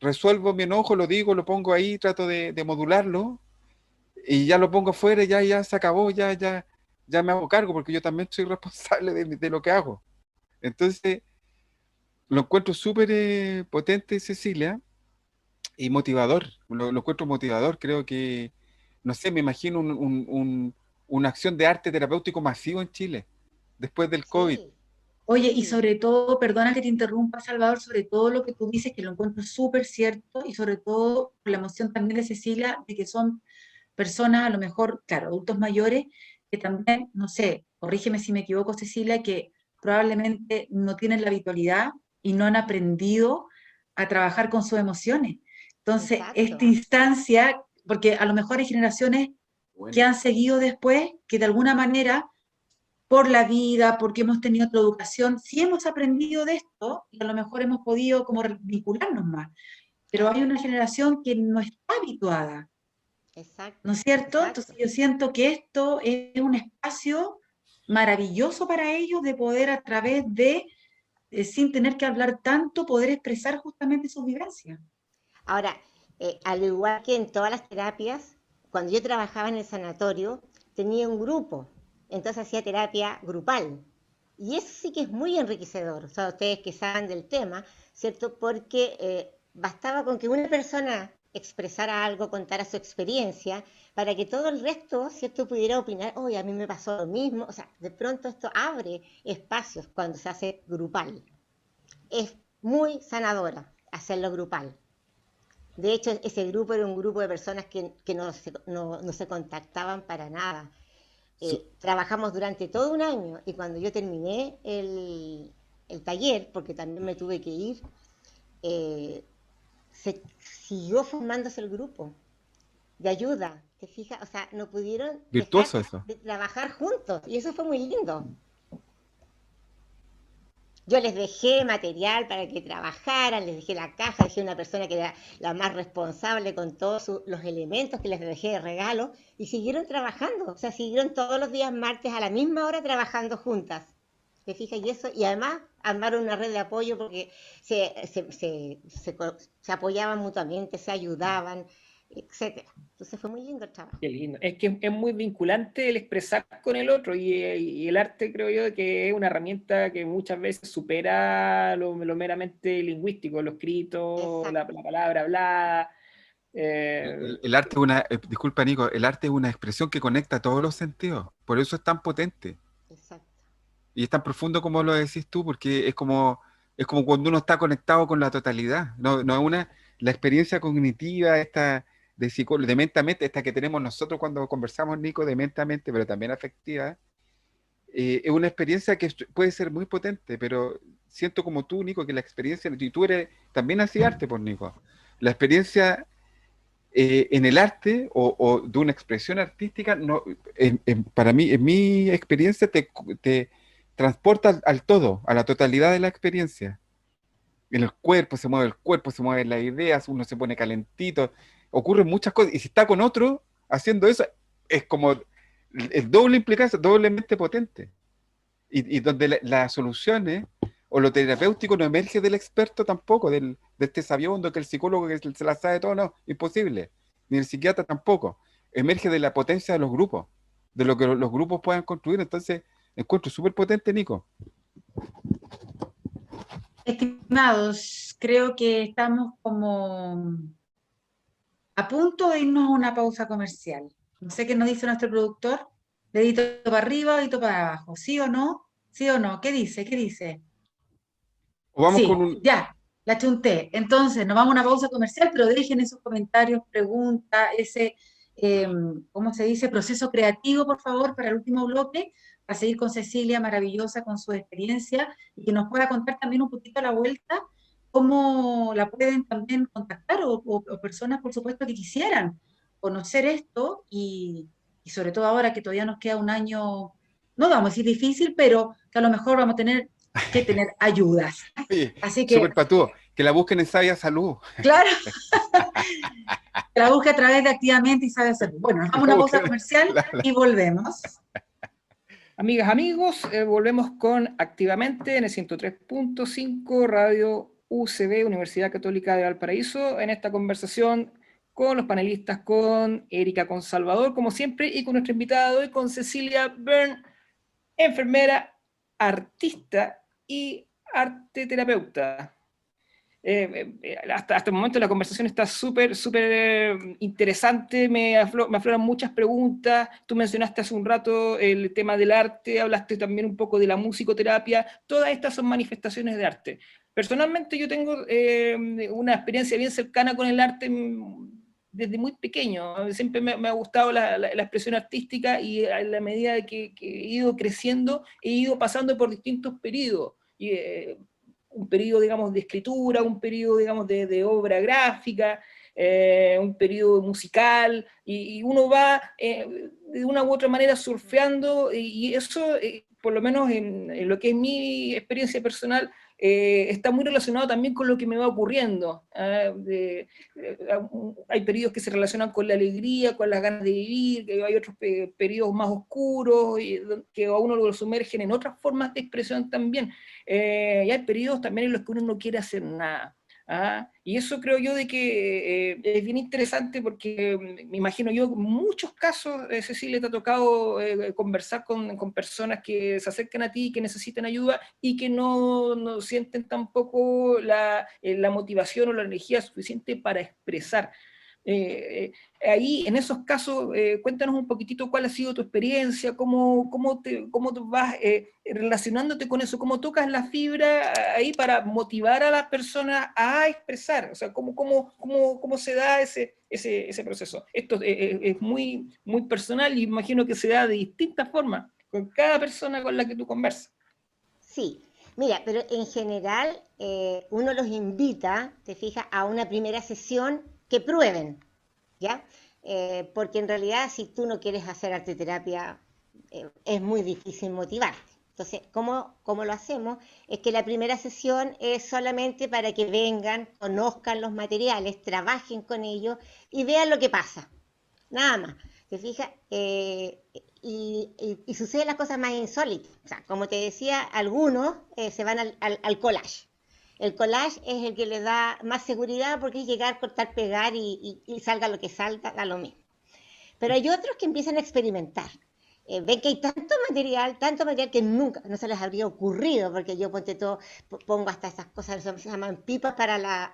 Speaker 3: resuelvo mi enojo, lo digo, lo pongo ahí, trato de modularlo, y ya lo pongo afuera, y ya se acabó, ya me hago cargo, porque yo también soy responsable de lo que hago. Entonces, lo encuentro súper potente, Cecilia, y motivador, lo encuentro motivador, creo que, no sé, me imagino una acción de arte terapéutico masivo en Chile, después del COVID.
Speaker 5: Sí,
Speaker 2: Oye, y
Speaker 5: sí,
Speaker 2: sobre todo, perdona que te interrumpa, Salvador, sobre todo lo que tú dices, que lo encuentro súper cierto, y sobre todo por la emoción también de Cecilia, de que son personas, a lo mejor, claro, adultos mayores, que también, no sé, corrígeme si me equivoco, Cecilia, que probablemente no tienen la habitualidad y no han aprendido a trabajar con sus emociones. Entonces, esta
Speaker 5: exacto.
Speaker 2: instancia, porque a lo mejor hay generaciones que
Speaker 3: Bueno.
Speaker 2: han seguido después, que de alguna manera por la vida, porque hemos tenido otra educación, sí hemos aprendido de esto y a lo mejor hemos podido como vincularnos más, pero hay
Speaker 5: Claro,
Speaker 2: una generación que no está habituada, ¿no
Speaker 5: exacto,
Speaker 2: es cierto?
Speaker 5: exacto.
Speaker 2: Entonces yo siento que esto es un espacio maravilloso para ellos de poder a través de sin tener que hablar tanto, poder expresar justamente sus vivencias.
Speaker 5: Ahora, al igual que en todas las terapias, cuando yo trabajaba en el sanatorio, tenía un grupo, entonces hacía terapia grupal. Y eso sí que es muy enriquecedor, o sea, ustedes que saben del tema, ¿cierto? Porque bastaba con que una persona expresara algo, contara su experiencia, para que todo el resto, ¿cierto?, pudiera opinar, oye, a mí me pasó lo mismo. O sea, de pronto esto abre espacios cuando se hace grupal. Es muy sanadora hacerlo grupal. De hecho, ese grupo era un grupo de personas que no se contactaban para nada. Trabajamos durante todo un año y cuando yo terminé el taller, porque también me tuve que ir, se siguió formándose el grupo de ayuda, ¿te fijas? O sea, no pudieron dejar
Speaker 3: Virtuoso eso.
Speaker 5: de trabajar juntos y eso fue muy lindo. Yo les dejé material para que trabajaran, les dejé la caja, dejé una persona que era la más responsable con todos los elementos que les dejé de regalo y siguieron trabajando, o sea, siguieron todos los días martes a la misma hora trabajando juntas. ¿Te fijas? Y eso, y además armaron una red de apoyo porque se apoyaban mutuamente, se ayudaban, etcétera. Entonces fue muy lindo el trabajo.
Speaker 4: Qué lindo. Es que es muy vinculante el expresar con el otro y el arte creo yo que es una herramienta que muchas veces supera lo meramente lingüístico, lo escrito, la palabra hablada.
Speaker 3: El arte es una, disculpa Nico, el arte es una expresión que conecta todos los sentidos, por eso es tan potente
Speaker 5: Exacto.
Speaker 3: y es tan profundo como lo decís tú, porque es como cuando uno está conectado con la totalidad, no es la experiencia cognitiva esta de mente a mente, esta que tenemos nosotros cuando conversamos, Nico, de mente a mente, pero también afectiva, es una experiencia que puede ser muy potente, pero siento como tú, Nico, que la experiencia, y tú eres, también hacías arte, por Nico, la experiencia en el arte o de una expresión artística, no, para mí, en mi experiencia, te transporta al todo, a la totalidad de la experiencia. En el cuerpo, se mueven las ideas, uno se pone calentito, ocurren muchas cosas. Y si está con otro haciendo eso, es como el doble implicancia, doblemente potente. Y donde las soluciones o lo terapéutico no emerge del experto tampoco, de este sabiondo, que el psicólogo que se la sabe todo, no, imposible. Ni el psiquiatra tampoco. Emerge de la potencia de los grupos, de lo que los grupos puedan construir. Entonces, encuentro súper potente, Nico.
Speaker 2: Estimados, creo que estamos como a punto de irnos a una pausa comercial. No sé qué nos dice nuestro productor. Dedito para arriba, dedito para abajo. ¿Sí o no? ¿Sí o no? ¿Qué dice? ¿Qué dice?
Speaker 3: O vamos con
Speaker 2: Sí,
Speaker 3: un...
Speaker 2: ya, la chunté. Entonces, nos vamos a una pausa comercial, pero dejen esos comentarios, preguntas, ese, ¿cómo se dice? Proceso creativo, por favor, para el último bloque, para seguir con Cecilia, maravillosa, con su experiencia, y que nos pueda contar también un poquito a la vuelta cómo la pueden también contactar o personas, por supuesto, que quisieran conocer esto y sobre todo ahora que todavía nos queda un año, no vamos a decir difícil, pero que a lo mejor vamos a tener que tener ayudas.
Speaker 3: Oye,
Speaker 2: Así que,
Speaker 3: súper patúo, que la busquen en Sabia Salud.
Speaker 2: claro, la busque a través de Activamente y sabe hacerlo. Bueno, nos vamos a una pausa comercial y volvemos.
Speaker 4: Amigas, amigos, volvemos con Activamente en el 103.5 Radio UCB, Universidad Católica de Valparaíso, en esta conversación con los panelistas, con Erika, con Salvador, como siempre, y con nuestra invitada de hoy, con Cecilia Byrne, enfermera, artista y arteterapeuta. Hasta el momento la conversación está súper interesante, me afloran muchas preguntas. Tú mencionaste hace un rato el tema del arte, hablaste también un poco de la musicoterapia. Todas estas son manifestaciones de arte. Personalmente yo tengo una experiencia bien cercana con el arte desde muy pequeño. Siempre me ha gustado la expresión artística y a la medida de que he ido creciendo, he ido pasando por distintos periodos. Un periodo, digamos, de escritura, un periodo, digamos, de obra gráfica, un periodo musical, y uno va de una u otra manera surfeando, y eso, por lo menos en lo que es mi experiencia personal, está muy relacionado también con lo que me va ocurriendo. Hay periodos que se relacionan con la alegría, con las ganas de vivir, que hay otros periodos más oscuros que a uno lo sumergen en otras formas de expresión también. Y hay periodos también en los que uno no quiere hacer nada. Y eso creo yo de que es bien interesante porque me imagino yo en muchos casos, Cecilia, te ha tocado conversar con personas que se acercan a ti, que necesitan ayuda y que no sienten tampoco la motivación o la energía suficiente para expresar. Ahí, en esos casos, cuéntanos un poquitito cuál ha sido tu experiencia, cómo te vas relacionándote con eso, cómo tocas la fibra ahí para motivar a las personas a expresar, o sea, cómo se da ese proceso. Esto es muy, muy personal y imagino que se da de distintas formas con cada persona con la que tú conversas.
Speaker 5: Sí, mira, pero en general uno los invita, te fijas, a una primera sesión que prueben, ¿ya? Porque en realidad si tú no quieres hacer arteterapia, es muy difícil motivarte. Entonces, ¿cómo lo hacemos? Es que la primera sesión es solamente para que vengan, conozcan los materiales, trabajen con ellos y vean lo que pasa. Nada más. ¿Te fijas? Y suceden las cosas más insólitas. O sea, como te decía, algunos se van al collage. El collage es el que les da más seguridad porque es llegar, cortar, pegar y salga lo que salga, da lo mismo. Pero hay otros que empiezan a experimentar. Ven que hay tanto material que nunca, no se les habría ocurrido, porque yo pongo hasta esas cosas que se llaman pipas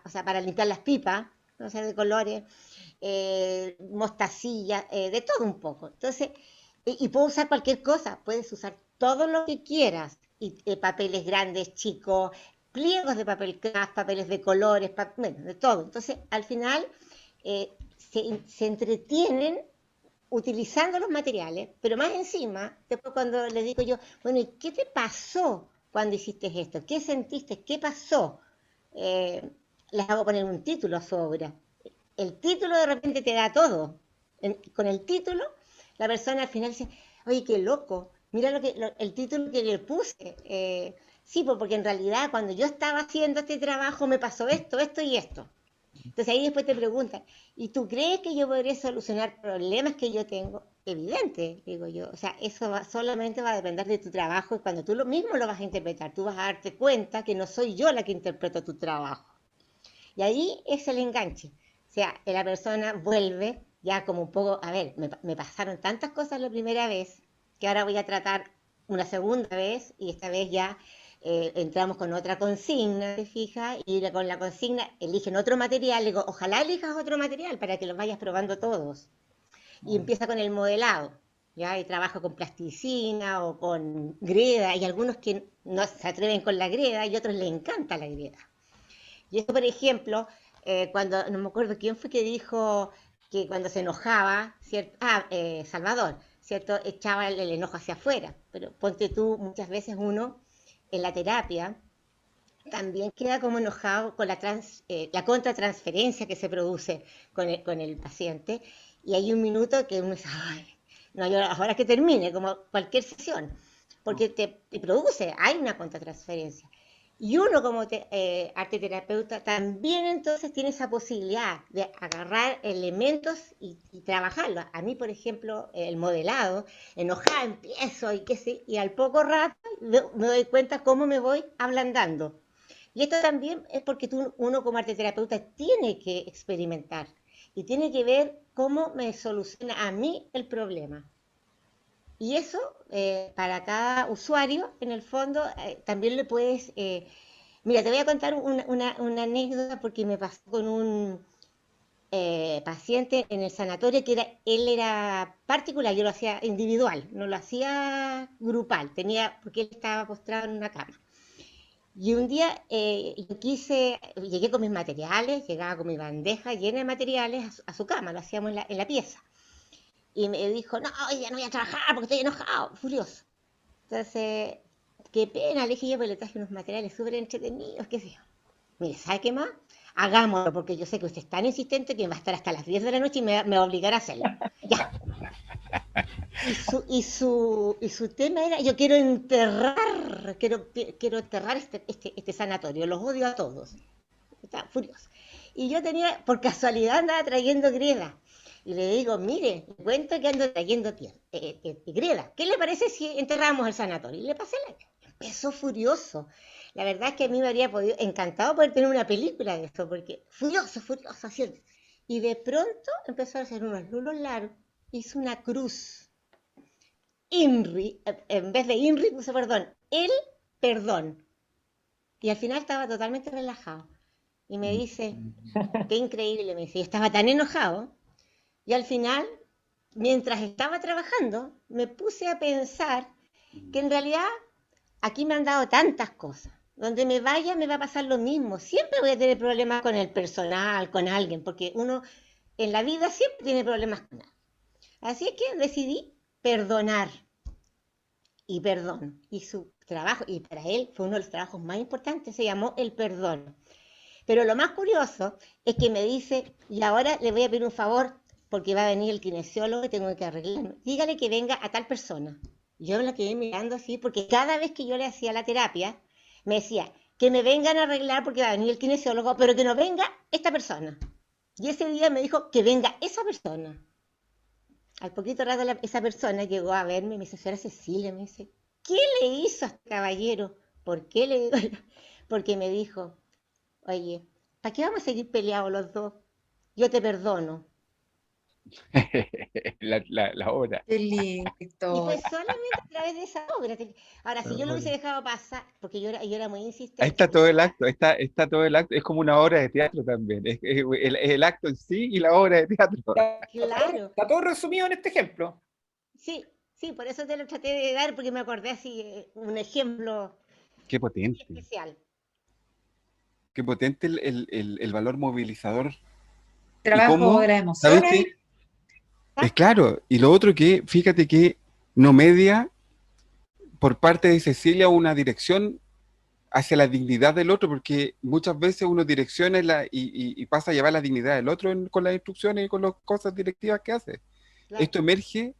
Speaker 5: o sea, para limpiar las pipas, no sé, de colores, mostacilla, de todo un poco. Entonces, y puedo usar cualquier cosa, puedes usar todo lo que quieras, y papeles grandes, chicos, pliegos de papel craft, papeles de colores, bueno, de todo. Entonces, al final, se entretienen utilizando los materiales, pero más encima, después cuando les digo yo, bueno, ¿y qué te pasó cuando hiciste esto? ¿Qué sentiste? ¿Qué pasó? Les hago poner un título a su obra. El título de repente te da todo. Con el título, la persona al final dice, oye, qué loco, mira el título que le puse. Sí, porque en realidad cuando yo estaba haciendo este trabajo me pasó esto, esto y esto. Entonces ahí después te preguntan, ¿y tú crees que yo podré solucionar problemas que yo tengo? Evidente, digo yo. O sea, solamente va a depender de tu trabajo y cuando tú lo mismo lo vas a interpretar, tú vas a darte cuenta que no soy yo la que interpreto tu trabajo. Y ahí es el enganche. O sea, la persona vuelve ya como un poco, a ver, me pasaron tantas cosas la primera vez que ahora voy a tratar una segunda vez y esta vez ya entramos con otra consigna, ¿te fijas? Y con la consigna eligen otro material, le digo, ojalá elijas otro material para que los vayas probando todos. Y empieza con el modelado, ¿ya? Y trabajo con plasticina o con greda, y algunos que no se atreven con la greda y otros les encanta la greda. Y esto, por ejemplo, cuando, no me acuerdo quién fue que dijo que cuando se enojaba, ¿cierto? Salvador, ¿cierto? Echaba el enojo hacia afuera. Pero ponte tú, muchas veces uno en la terapia también queda como enojado con la contratransferencia que se produce con el paciente. Y hay un minuto que uno dice, ay, no, yo ahora que termine, como cualquier sesión, porque te produce, hay una contratransferencia. Y uno como arteterapeuta también entonces tiene esa posibilidad de agarrar elementos y trabajarlos. A mí, por ejemplo, el modelado, enojada empiezo y qué sé, y al poco rato me doy cuenta cómo me voy ablandando. Y esto también es porque uno como arteterapeuta tiene que experimentar y tiene que ver cómo me soluciona a mí el problema. Y eso, para cada usuario, en el fondo, también le puedes... mira, te voy a contar una anécdota porque me pasó con un paciente en el sanatorio él era particular, yo lo hacía individual, no lo hacía grupal, porque él estaba postrado en una cama. Y un día llegué con mis materiales, llegaba con mi bandeja llena de materiales a su cama, lo hacíamos en la pieza. Y me dijo, no, hoy ya no voy a trabajar porque estoy enojado, furioso. Entonces, qué pena, le dije yo, pero le traje unos materiales súper entretenidos, qué sé yo. Mire, ¿sabe qué más? hagámoslo, porque yo sé que usted es tan insistente que va a estar hasta las 10 de la noche y me va a obligar a hacerlo. Ya. Y su tema era, yo quiero enterrar este sanatorio, los odio a todos. Estaba furioso. Y yo tenía, por casualidad, andaba trayendo greda. Y le digo, mire, le cuento que ando trayendo greda. ¿Qué le parece si enterramos el sanatorio? Y le pasé la... Empezó furioso. La verdad es que a mí me habría encantado poder tener una película de eso, porque furioso, furioso, así. Y de pronto empezó a hacer unos lulos largos, hizo una cruz. INRI, en vez de INRI puso perdón, el perdón. Y al final estaba totalmente relajado. Y me dice, qué increíble, me dice, y estaba tan enojado. Y al final, mientras estaba trabajando, me puse a pensar que en realidad aquí me han dado tantas cosas. Donde me vaya me va a pasar lo mismo. Siempre voy a tener problemas con el personal, con alguien, porque uno en la vida siempre tiene problemas con alguien. Así es que decidí perdonar. Y perdón. Y su trabajo, y para él fue uno de los trabajos más importantes, se llamó el perdón. Pero lo más curioso es que me dice, y ahora le voy a pedir un favor, porque va a venir el kinesiólogo y tengo que arreglarme. Dígale que venga a tal persona. Yo me la quedé mirando así, porque cada vez que yo le hacía la terapia, me decía, que me vengan a arreglar porque va a venir el kinesiólogo, pero que no venga esta persona. Y ese día me dijo que venga esa persona. Al poquito rato esa persona llegó a verme y me dice, señora Cecilia, me dice, ¿qué le hizo a este caballero? ¿Por qué le digo? Porque me dijo, oye, ¿para qué vamos a seguir peleados los dos? Yo te perdono.
Speaker 3: La obra.
Speaker 2: Qué linda
Speaker 5: Y fue
Speaker 2: historia.
Speaker 5: solamente a través de esa obra. Ahora, si yo lo hubiese dejado pasar, porque yo era muy
Speaker 3: Ahí
Speaker 5: insistente,
Speaker 3: está
Speaker 5: de
Speaker 3: todo el
Speaker 5: verdad,
Speaker 3: acto, está todo el acto, es como una obra de teatro también, es el acto en sí y la obra de teatro.
Speaker 5: claro,
Speaker 4: Está todo resumido en este ejemplo.
Speaker 5: sí, sí, por eso te lo traté de dar, porque me acordé así, un ejemplo
Speaker 3: Qué
Speaker 5: muy
Speaker 3: potente,
Speaker 5: especial.
Speaker 3: qué potente el valor movilizador. ¿Y
Speaker 2: Trabajo de
Speaker 3: cómo?
Speaker 2: las
Speaker 3: ¿Sabes
Speaker 2: emociones.
Speaker 3: qué? Es claro, y lo otro que, fíjate que no media por parte de Cecilia una dirección hacia la dignidad del otro, porque muchas veces uno direcciona y pasa a llevar la dignidad del otro con las instrucciones y con las cosas directivas que hace.
Speaker 5: Claro,
Speaker 3: Esto emerge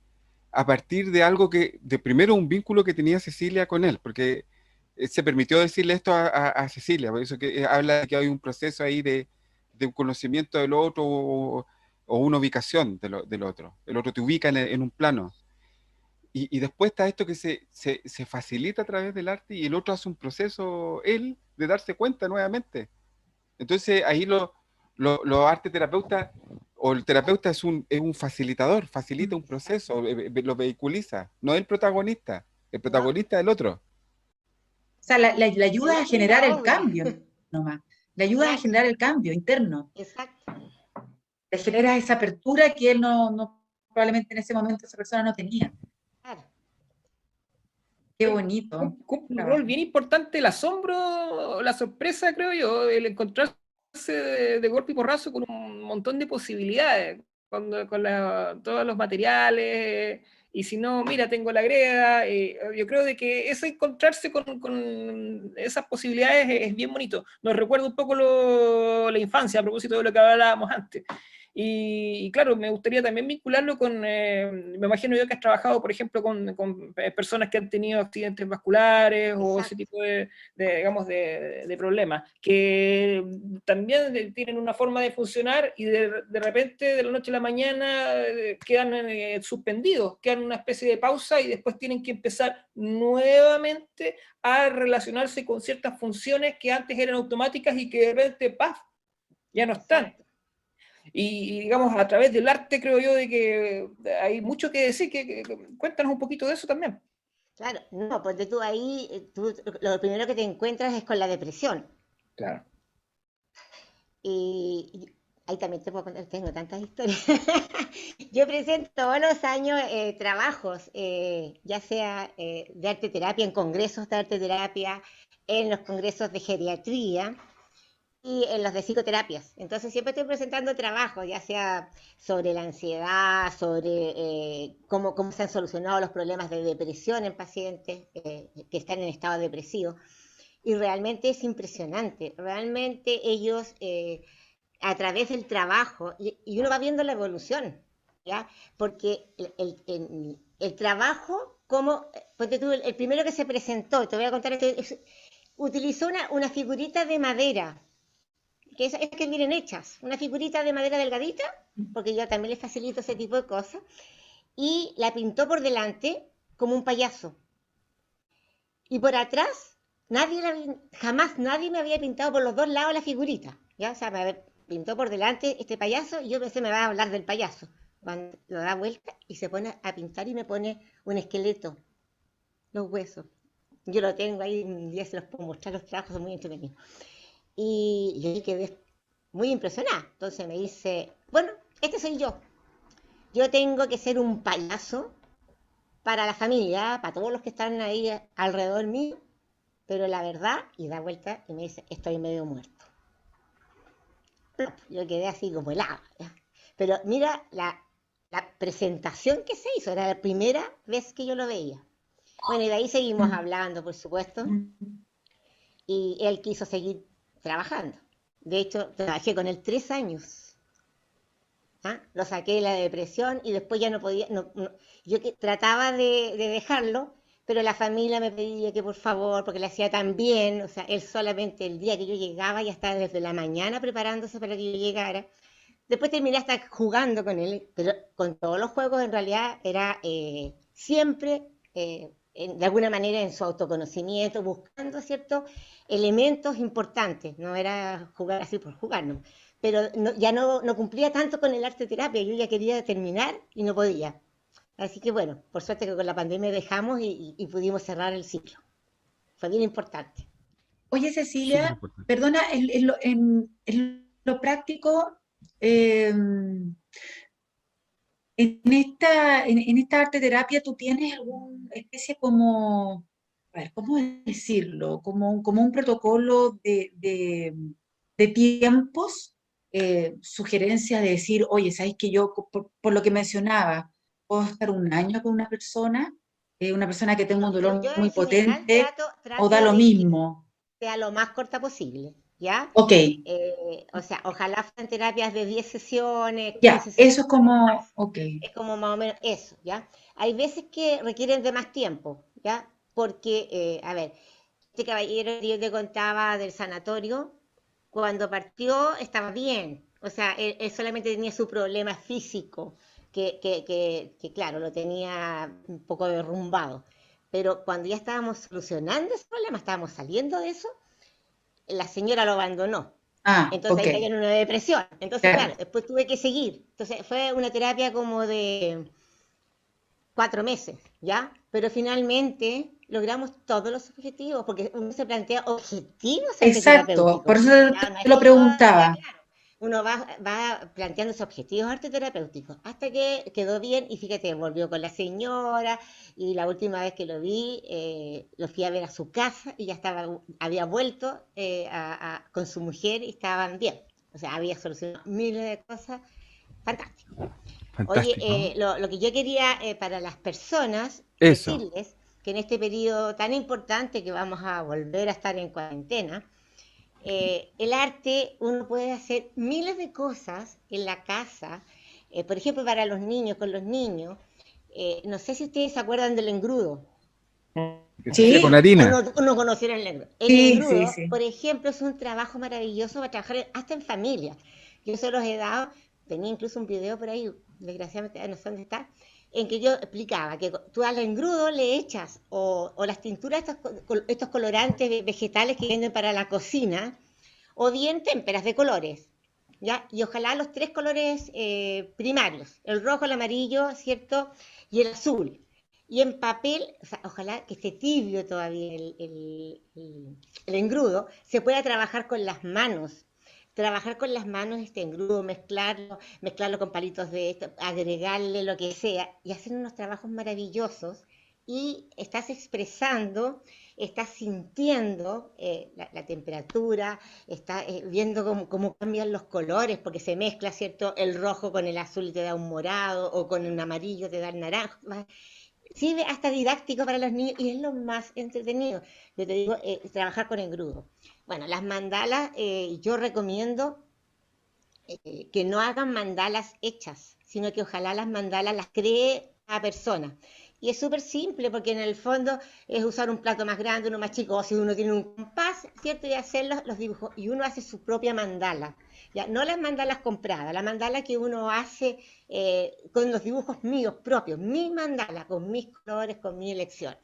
Speaker 3: a partir de algo de primero un vínculo que tenía Cecilia con él, porque se permitió decirle esto a Cecilia, por eso que habla de que hay un proceso ahí de un conocimiento del otro o una ubicación del otro. El otro te ubica en un plano. Y después está esto que se facilita a través del arte y el otro hace un proceso, él, de darse cuenta nuevamente. Entonces ahí los arte terapeutas o el terapeuta es un facilitador, facilita un proceso, lo vehiculiza, no es el
Speaker 5: no,
Speaker 3: protagonista es el otro.
Speaker 2: O sea, le ayuda a
Speaker 5: es
Speaker 2: generar
Speaker 5: la
Speaker 2: el
Speaker 5: obra,
Speaker 2: cambio nomás. Le ayuda a
Speaker 5: claro,
Speaker 2: generar el cambio interno.
Speaker 5: exacto,
Speaker 2: Le genera esa apertura que él probablemente en ese momento esa persona no tenía.
Speaker 5: claro,
Speaker 2: Qué bonito
Speaker 4: Cumple un rol
Speaker 2: trabajo.
Speaker 4: bien importante el asombro, la sorpresa, creo yo, el encontrarse de golpe y porrazo con un montón de posibilidades, con todos los materiales, y si no, mira, tengo la greda, yo creo de que ese encontrarse con esas posibilidades es bien bonito. Nos recuerda un poco la infancia, a propósito de lo que hablábamos antes. Y claro, me gustaría también vincularlo con, me imagino yo que has trabajado, por ejemplo, con personas que han tenido accidentes vasculares o ese
Speaker 5: exacto,
Speaker 4: tipo digamos, de problemas, que también tienen una forma de funcionar y de repente, de la noche a la mañana, quedan suspendidos, quedan en una especie de pausa y después tienen que empezar nuevamente a relacionarse con ciertas funciones que antes eran automáticas y que de repente, ¡paf!, ya no están.
Speaker 5: exacto.
Speaker 4: Digamos, a través del arte creo yo de que hay mucho que decir, cuéntanos un poquito de eso también.
Speaker 5: Claro, no, porque tú ahí, tú lo primero que te encuentras es con la depresión.
Speaker 4: Claro.
Speaker 5: Y ahí también te puedo contar, tengo tantas historias. Yo presento todos los años trabajos, ya sea de arte terapia, en congresos de arte terapia, en los congresos de geriatría y en los de psicoterapias. Entonces siempre estoy presentando trabajos, ya sea sobre la ansiedad, sobre cómo se han solucionado los problemas de depresión en pacientes que están en estado depresivo. y realmente es impresionante. Realmente ellos, a través del trabajo, y uno va viendo la evolución, ¿ya? Porque el trabajo, como, ponte tú, el primero que se presentó, te voy a contar, utilizó una figurita de madera, que es que miren hechas, una figurita de madera delgadita, porque yo también les facilito ese tipo de cosas, y la pintó por delante como un payaso. Y por atrás, jamás nadie me había pintado por los dos lados la figurita. ¿Ya? O sea, pintó por delante este payaso y yo pensé me va a hablar del payaso. Cuando lo da vuelta y se pone a pintar y me pone un esqueleto, los huesos. Yo lo tengo ahí, un día se los puedo mostrar, los trabajos son muy entretenidos. Y yo quedé muy impresionada. Entonces me dice, bueno, este soy yo. Yo tengo que ser un payaso para la familia, para todos los que están ahí alrededor mío, pero la verdad, y da vuelta y me dice, estoy medio muerto. Yo quedé así como helada, ¿ya? Pero mira la presentación que se hizo, era la primera vez que yo lo veía. Bueno, y de ahí seguimos hablando, por supuesto, y él quiso seguir trabajando. De hecho, trabajé con él 3 años. ¿Ah? Lo saqué de la depresión y después ya no podía, yo trataba de dejarlo, pero la familia me pedía que por favor, porque le hacía tan bien, o sea, él solamente el día que yo llegaba ya estaba desde la mañana preparándose para que yo llegara. Después terminé hasta jugando con él, pero con todos los juegos en realidad era siempre, de alguna manera, en su autoconocimiento, buscando ciertos elementos importantes, no era jugar así por jugar, ¿no? Pero ya no cumplía tanto con el arte terapia, yo ya quería terminar y no podía. Así que bueno, por suerte que con la pandemia dejamos y pudimos cerrar el ciclo. Fue bien importante.
Speaker 2: Oye,
Speaker 3: Súper
Speaker 2: Cecilia,
Speaker 3: importante.
Speaker 2: perdona, en lo práctico, en esta arte terapia, ¿tú tienes alguna especie como, a ver, ¿cómo decirlo? Como un protocolo de tiempos, sugerencias de decir, oye, ¿sabes que yo, por lo que mencionaba, puedo estar un año con una persona que tenga
Speaker 5: No,
Speaker 2: un
Speaker 5: yo
Speaker 2: dolor muy
Speaker 5: en general
Speaker 2: potente, o
Speaker 5: trato
Speaker 2: da lo
Speaker 5: de que
Speaker 2: mismo?
Speaker 5: sea lo más corta posible, ¿ya?
Speaker 2: Ok,
Speaker 5: O sea, ojalá fueran terapias de 10 sesiones,
Speaker 2: ya,
Speaker 5: 15
Speaker 2: eso es
Speaker 5: sesiones
Speaker 2: como,
Speaker 5: más.
Speaker 2: ok,
Speaker 5: Es como más o menos eso, ¿ya? Hay veces que requieren de más tiempo, ¿ya? Porque, a ver, este caballero que yo te contaba del sanatorio, cuando partió estaba bien. O sea, él solamente tenía su problema físico, que, claro, lo tenía un poco derrumbado. Pero cuando ya estábamos solucionando ese problema, estábamos saliendo de eso, la señora lo abandonó. Entonces
Speaker 2: ok,
Speaker 5: ahí cayó en una depresión. Entonces,
Speaker 2: claro.
Speaker 5: claro, después tuve que seguir. Entonces fue una terapia como de 4 meses, ¿ya? Pero finalmente logramos todos los objetivos, porque uno se plantea objetivos
Speaker 2: Exacto, por
Speaker 5: arteterapéuticos.
Speaker 2: eso
Speaker 5: Ya no
Speaker 2: te
Speaker 5: es
Speaker 2: lo
Speaker 5: que yo, ya
Speaker 2: preguntaba.
Speaker 5: claro, uno va planteándose objetivos arteterapéuticos hasta que quedó bien y fíjate, volvió con la señora y la última vez que lo vi, lo fui a ver a su casa y ya había vuelto con su mujer y estaban bien. O sea, había solucionado miles de cosas. Fantástico. Oye,
Speaker 3: Fantástico.
Speaker 5: lo que yo quería para las personas
Speaker 3: Eso.
Speaker 5: decirles que en este periodo tan importante que vamos a volver a estar en cuarentena, el arte, uno puede hacer miles de cosas en la casa, por ejemplo, para los niños, con los niños. No sé si ustedes se acuerdan del engrudo.
Speaker 3: Que se hacía con
Speaker 2: Sí,
Speaker 5: O
Speaker 3: harina.
Speaker 5: no conocieron el engrudo. El
Speaker 2: sí, sí,
Speaker 5: engrudo,
Speaker 2: sí.
Speaker 5: por ejemplo, es un trabajo maravilloso para trabajar hasta en familia. Yo se los he dado, tenía incluso un video por ahí, desgraciadamente no sé dónde está, en que yo explicaba que tú al engrudo le echas o las tinturas, estos colorantes vegetales que venden para la cocina, o bien témperas de colores, ¿ya? Y ojalá los 3 colores primarios, el rojo, el amarillo, ¿cierto? Y el azul. Y en papel, o sea, ojalá que esté tibio todavía el engrudo, se pueda trabajar con las manos. Trabajar con las manos este engrudo, mezclarlo con palitos de esto, agregarle lo que sea y hacer unos trabajos maravillosos y estás expresando, estás sintiendo la temperatura, estás viendo cómo cambian los colores, porque se mezcla, ¿cierto? El rojo con el azul y te da un morado, o con un amarillo te da el naranja. sirve hasta didáctico para los niños y es lo más entretenido. Yo te digo, trabajar con engrudo. Bueno, las mandalas, yo recomiendo que no hagan mandalas hechas, sino que ojalá las mandalas las cree a persona. Y es súper simple porque en el fondo es usar un plato más grande, uno más chico, o si uno tiene un compás, ¿cierto? Y hacer los dibujos. Y uno hace su propia mandala. ¿Ya? No las mandalas compradas, la mandala que uno hace con los dibujos míos propios, mi mandala, con mis colores, con mi elección.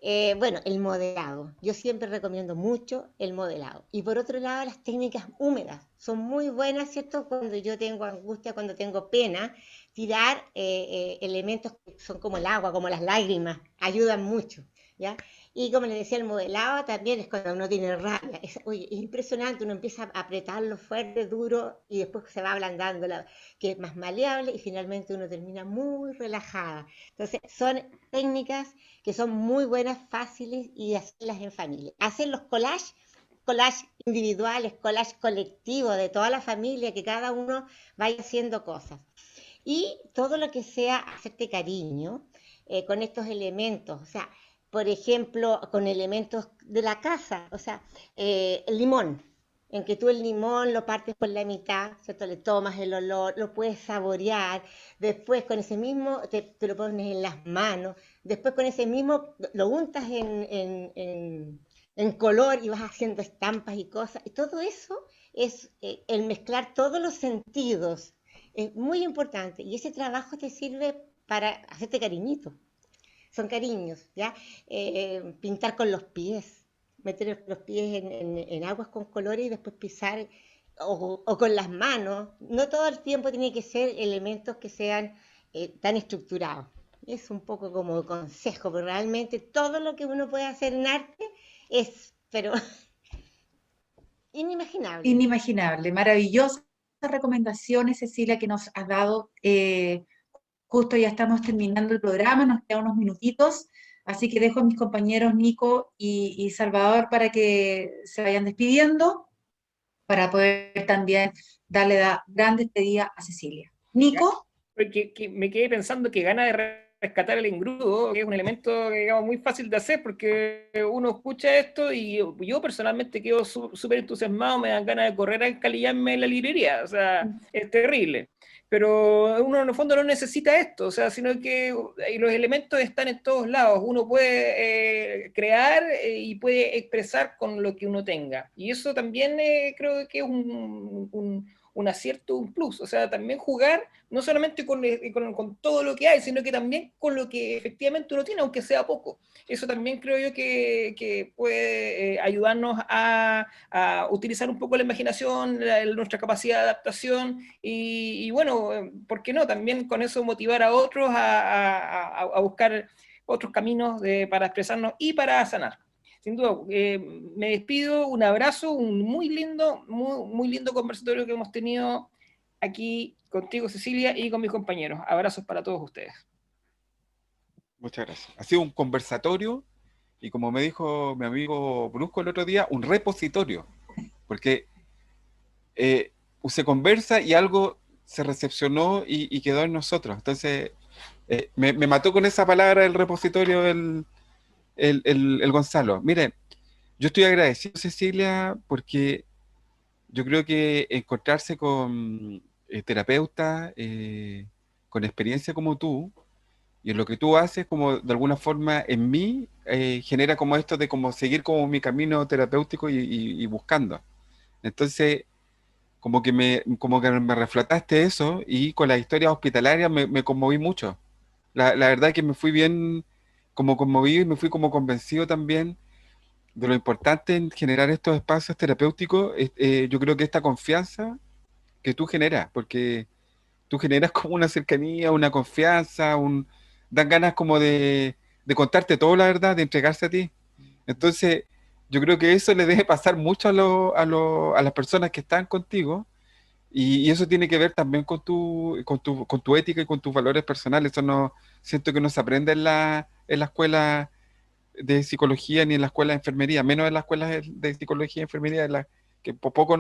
Speaker 5: Bueno, el modelado. Yo siempre recomiendo mucho el modelado. Y por otro lado, las técnicas húmedas. Son muy buenas, ¿cierto? Cuando yo tengo angustia, cuando tengo pena, tirar elementos que son como el agua, como las lágrimas, ayudan mucho, ¿ya? Y como les decía, el modelado también es cuando uno tiene rabia. Oye, es impresionante, uno empieza a apretarlo fuerte, duro, y después se va ablandando, que es más maleable, y finalmente uno termina muy relajada. Entonces, son técnicas que son muy buenas, fáciles y hacerlas en familia. Hacer los collages individuales, collage colectivos de toda la familia, que cada uno vaya haciendo cosas. Y todo lo que sea hacerte cariño con estos elementos, o sea, por ejemplo, con elementos de la casa, o sea, el limón, en que tú el limón lo partes por la mitad, ¿cierto? Le tomas el olor, lo puedes saborear, después con ese mismo te lo pones en las manos, después con ese mismo lo untas en color y vas haciendo estampas y cosas, y todo eso es el mezclar todos los sentidos, es muy importante, y ese trabajo te sirve para hacerte cariñito, son cariños, ¿ya? Pintar con los pies, meter los pies en aguas con colores y después pisar, o con las manos. No todo el tiempo tiene que ser elementos que sean tan estructurados. Es un poco como consejo, pero realmente todo lo que uno puede hacer en arte es, pero inimaginable.
Speaker 2: Inimaginable, maravillosas recomendaciones, Cecilia, que nos has dado. Justo ya estamos terminando el programa, nos quedan unos minutitos, así que dejo a mis compañeros Nico y Salvador para que se vayan despidiendo, para poder también darle la gran despedida a Cecilia. Nico.
Speaker 4: Que me quedé pensando que gana de rescatar el engrudo, que es un elemento, digamos, muy fácil de hacer, porque uno escucha esto y yo personalmente quedo súper entusiasmado, me dan ganas de correr a encalillarme en la librería, o sea, es terrible. Pero uno en el fondo no necesita esto, o sea, sino que los elementos están en todos lados, uno puede crear y puede expresar con lo que uno tenga. Y eso también creo que es un acierto, un plus, o sea, también jugar no solamente con todo lo que hay, sino que también con lo que efectivamente uno tiene, aunque sea poco. Eso también creo yo que puede ayudarnos a utilizar un poco la imaginación, nuestra capacidad de adaptación y bueno, ¿por qué no? También con eso motivar a otros a buscar otros caminos para expresarnos y para sanar. Sin duda, me despido, un abrazo, un muy lindo conversatorio que hemos tenido aquí contigo, Cecilia, y con mis compañeros. Abrazos para todos ustedes.
Speaker 3: Muchas gracias. Ha sido un conversatorio y, como me dijo mi amigo Brusco el otro día, un repositorio, porque se conversa y algo se recepcionó y quedó en nosotros. Entonces, me mató con esa palabra el repositorio el Gonzalo. Miren, yo estoy agradecido, Cecilia, porque yo creo que encontrarse con terapeutas con experiencia como tú, y en lo que tú haces, como de alguna forma en mí, genera como esto de como seguir como mi camino terapéutico y buscando. Entonces, como que me reflotaste eso y con las historias hospitalarias me conmoví mucho. La verdad que me fui bien como conmovido y me fui como convencido también de lo importante en generar estos espacios terapéuticos. Yo creo que esta confianza que tú generas, porque tú generas como una cercanía, una confianza, dan ganas como de contarte todo, la verdad, de entregarse a ti. Entonces, yo creo que eso le debe pasar mucho a las personas que están contigo, y eso tiene que ver también con tu ética y con tus valores personales. Eso no, siento que no se aprende en la escuela de psicología ni en la escuela de enfermería, menos en las escuelas de psicología y enfermería, que poco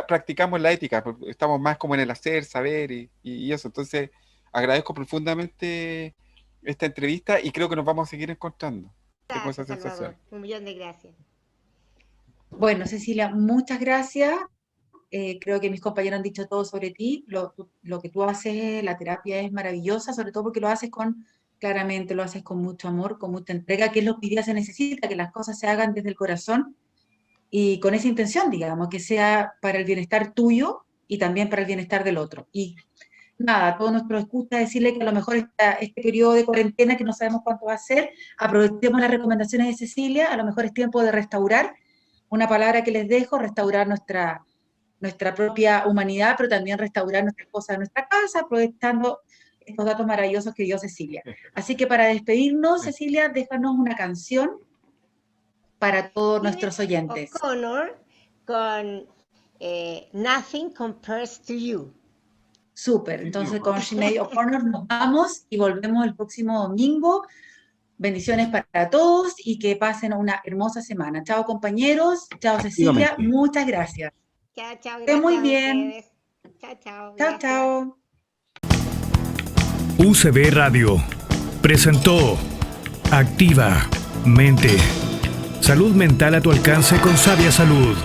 Speaker 3: practicamos la ética, porque estamos más como en el hacer, saber y eso. Entonces, agradezco profundamente esta entrevista y creo que nos vamos a seguir encontrando. Tengo esa
Speaker 5: Gracias,
Speaker 3: sensación.
Speaker 5: Salvador. Un millón de gracias.
Speaker 2: Bueno, Cecilia, muchas gracias. Creo que mis compañeros han dicho todo sobre ti. Lo que tú haces, la terapia es maravillosa, sobre todo porque lo haces claramente lo haces con mucho amor, con mucha entrega, que es lo que hoy día se necesita, que las cosas se hagan desde el corazón y con esa intención, digamos, que sea para el bienestar tuyo y también para el bienestar del otro. Y nada, a todos nuestros escuchas decirle que a lo mejor este periodo de cuarentena, que no sabemos cuánto va a ser, aprovechemos las recomendaciones de Cecilia, a lo mejor es tiempo de restaurar, una palabra que les dejo, restaurar nuestra propia humanidad, pero también restaurar nuestras cosas de nuestra casa, aprovechando estos datos maravillosos que dio Cecilia. Así que para despedirnos, Cecilia, déjanos una canción para todos nuestros oyentes.
Speaker 5: O'Connor con Nothing Compares to You.
Speaker 2: Súper, entonces con Sinead O'Connor nos vamos y volvemos el próximo domingo. Bendiciones para todos y que pasen una hermosa semana. Chao compañeros, chao Cecilia, muchas gracias.
Speaker 5: Chao, chao.
Speaker 2: Esté muy bien.
Speaker 5: Chao, chao.
Speaker 2: Chao, chao.
Speaker 1: UCB Radio presentó Activa Mente. Salud mental a tu alcance con Sabia Salud.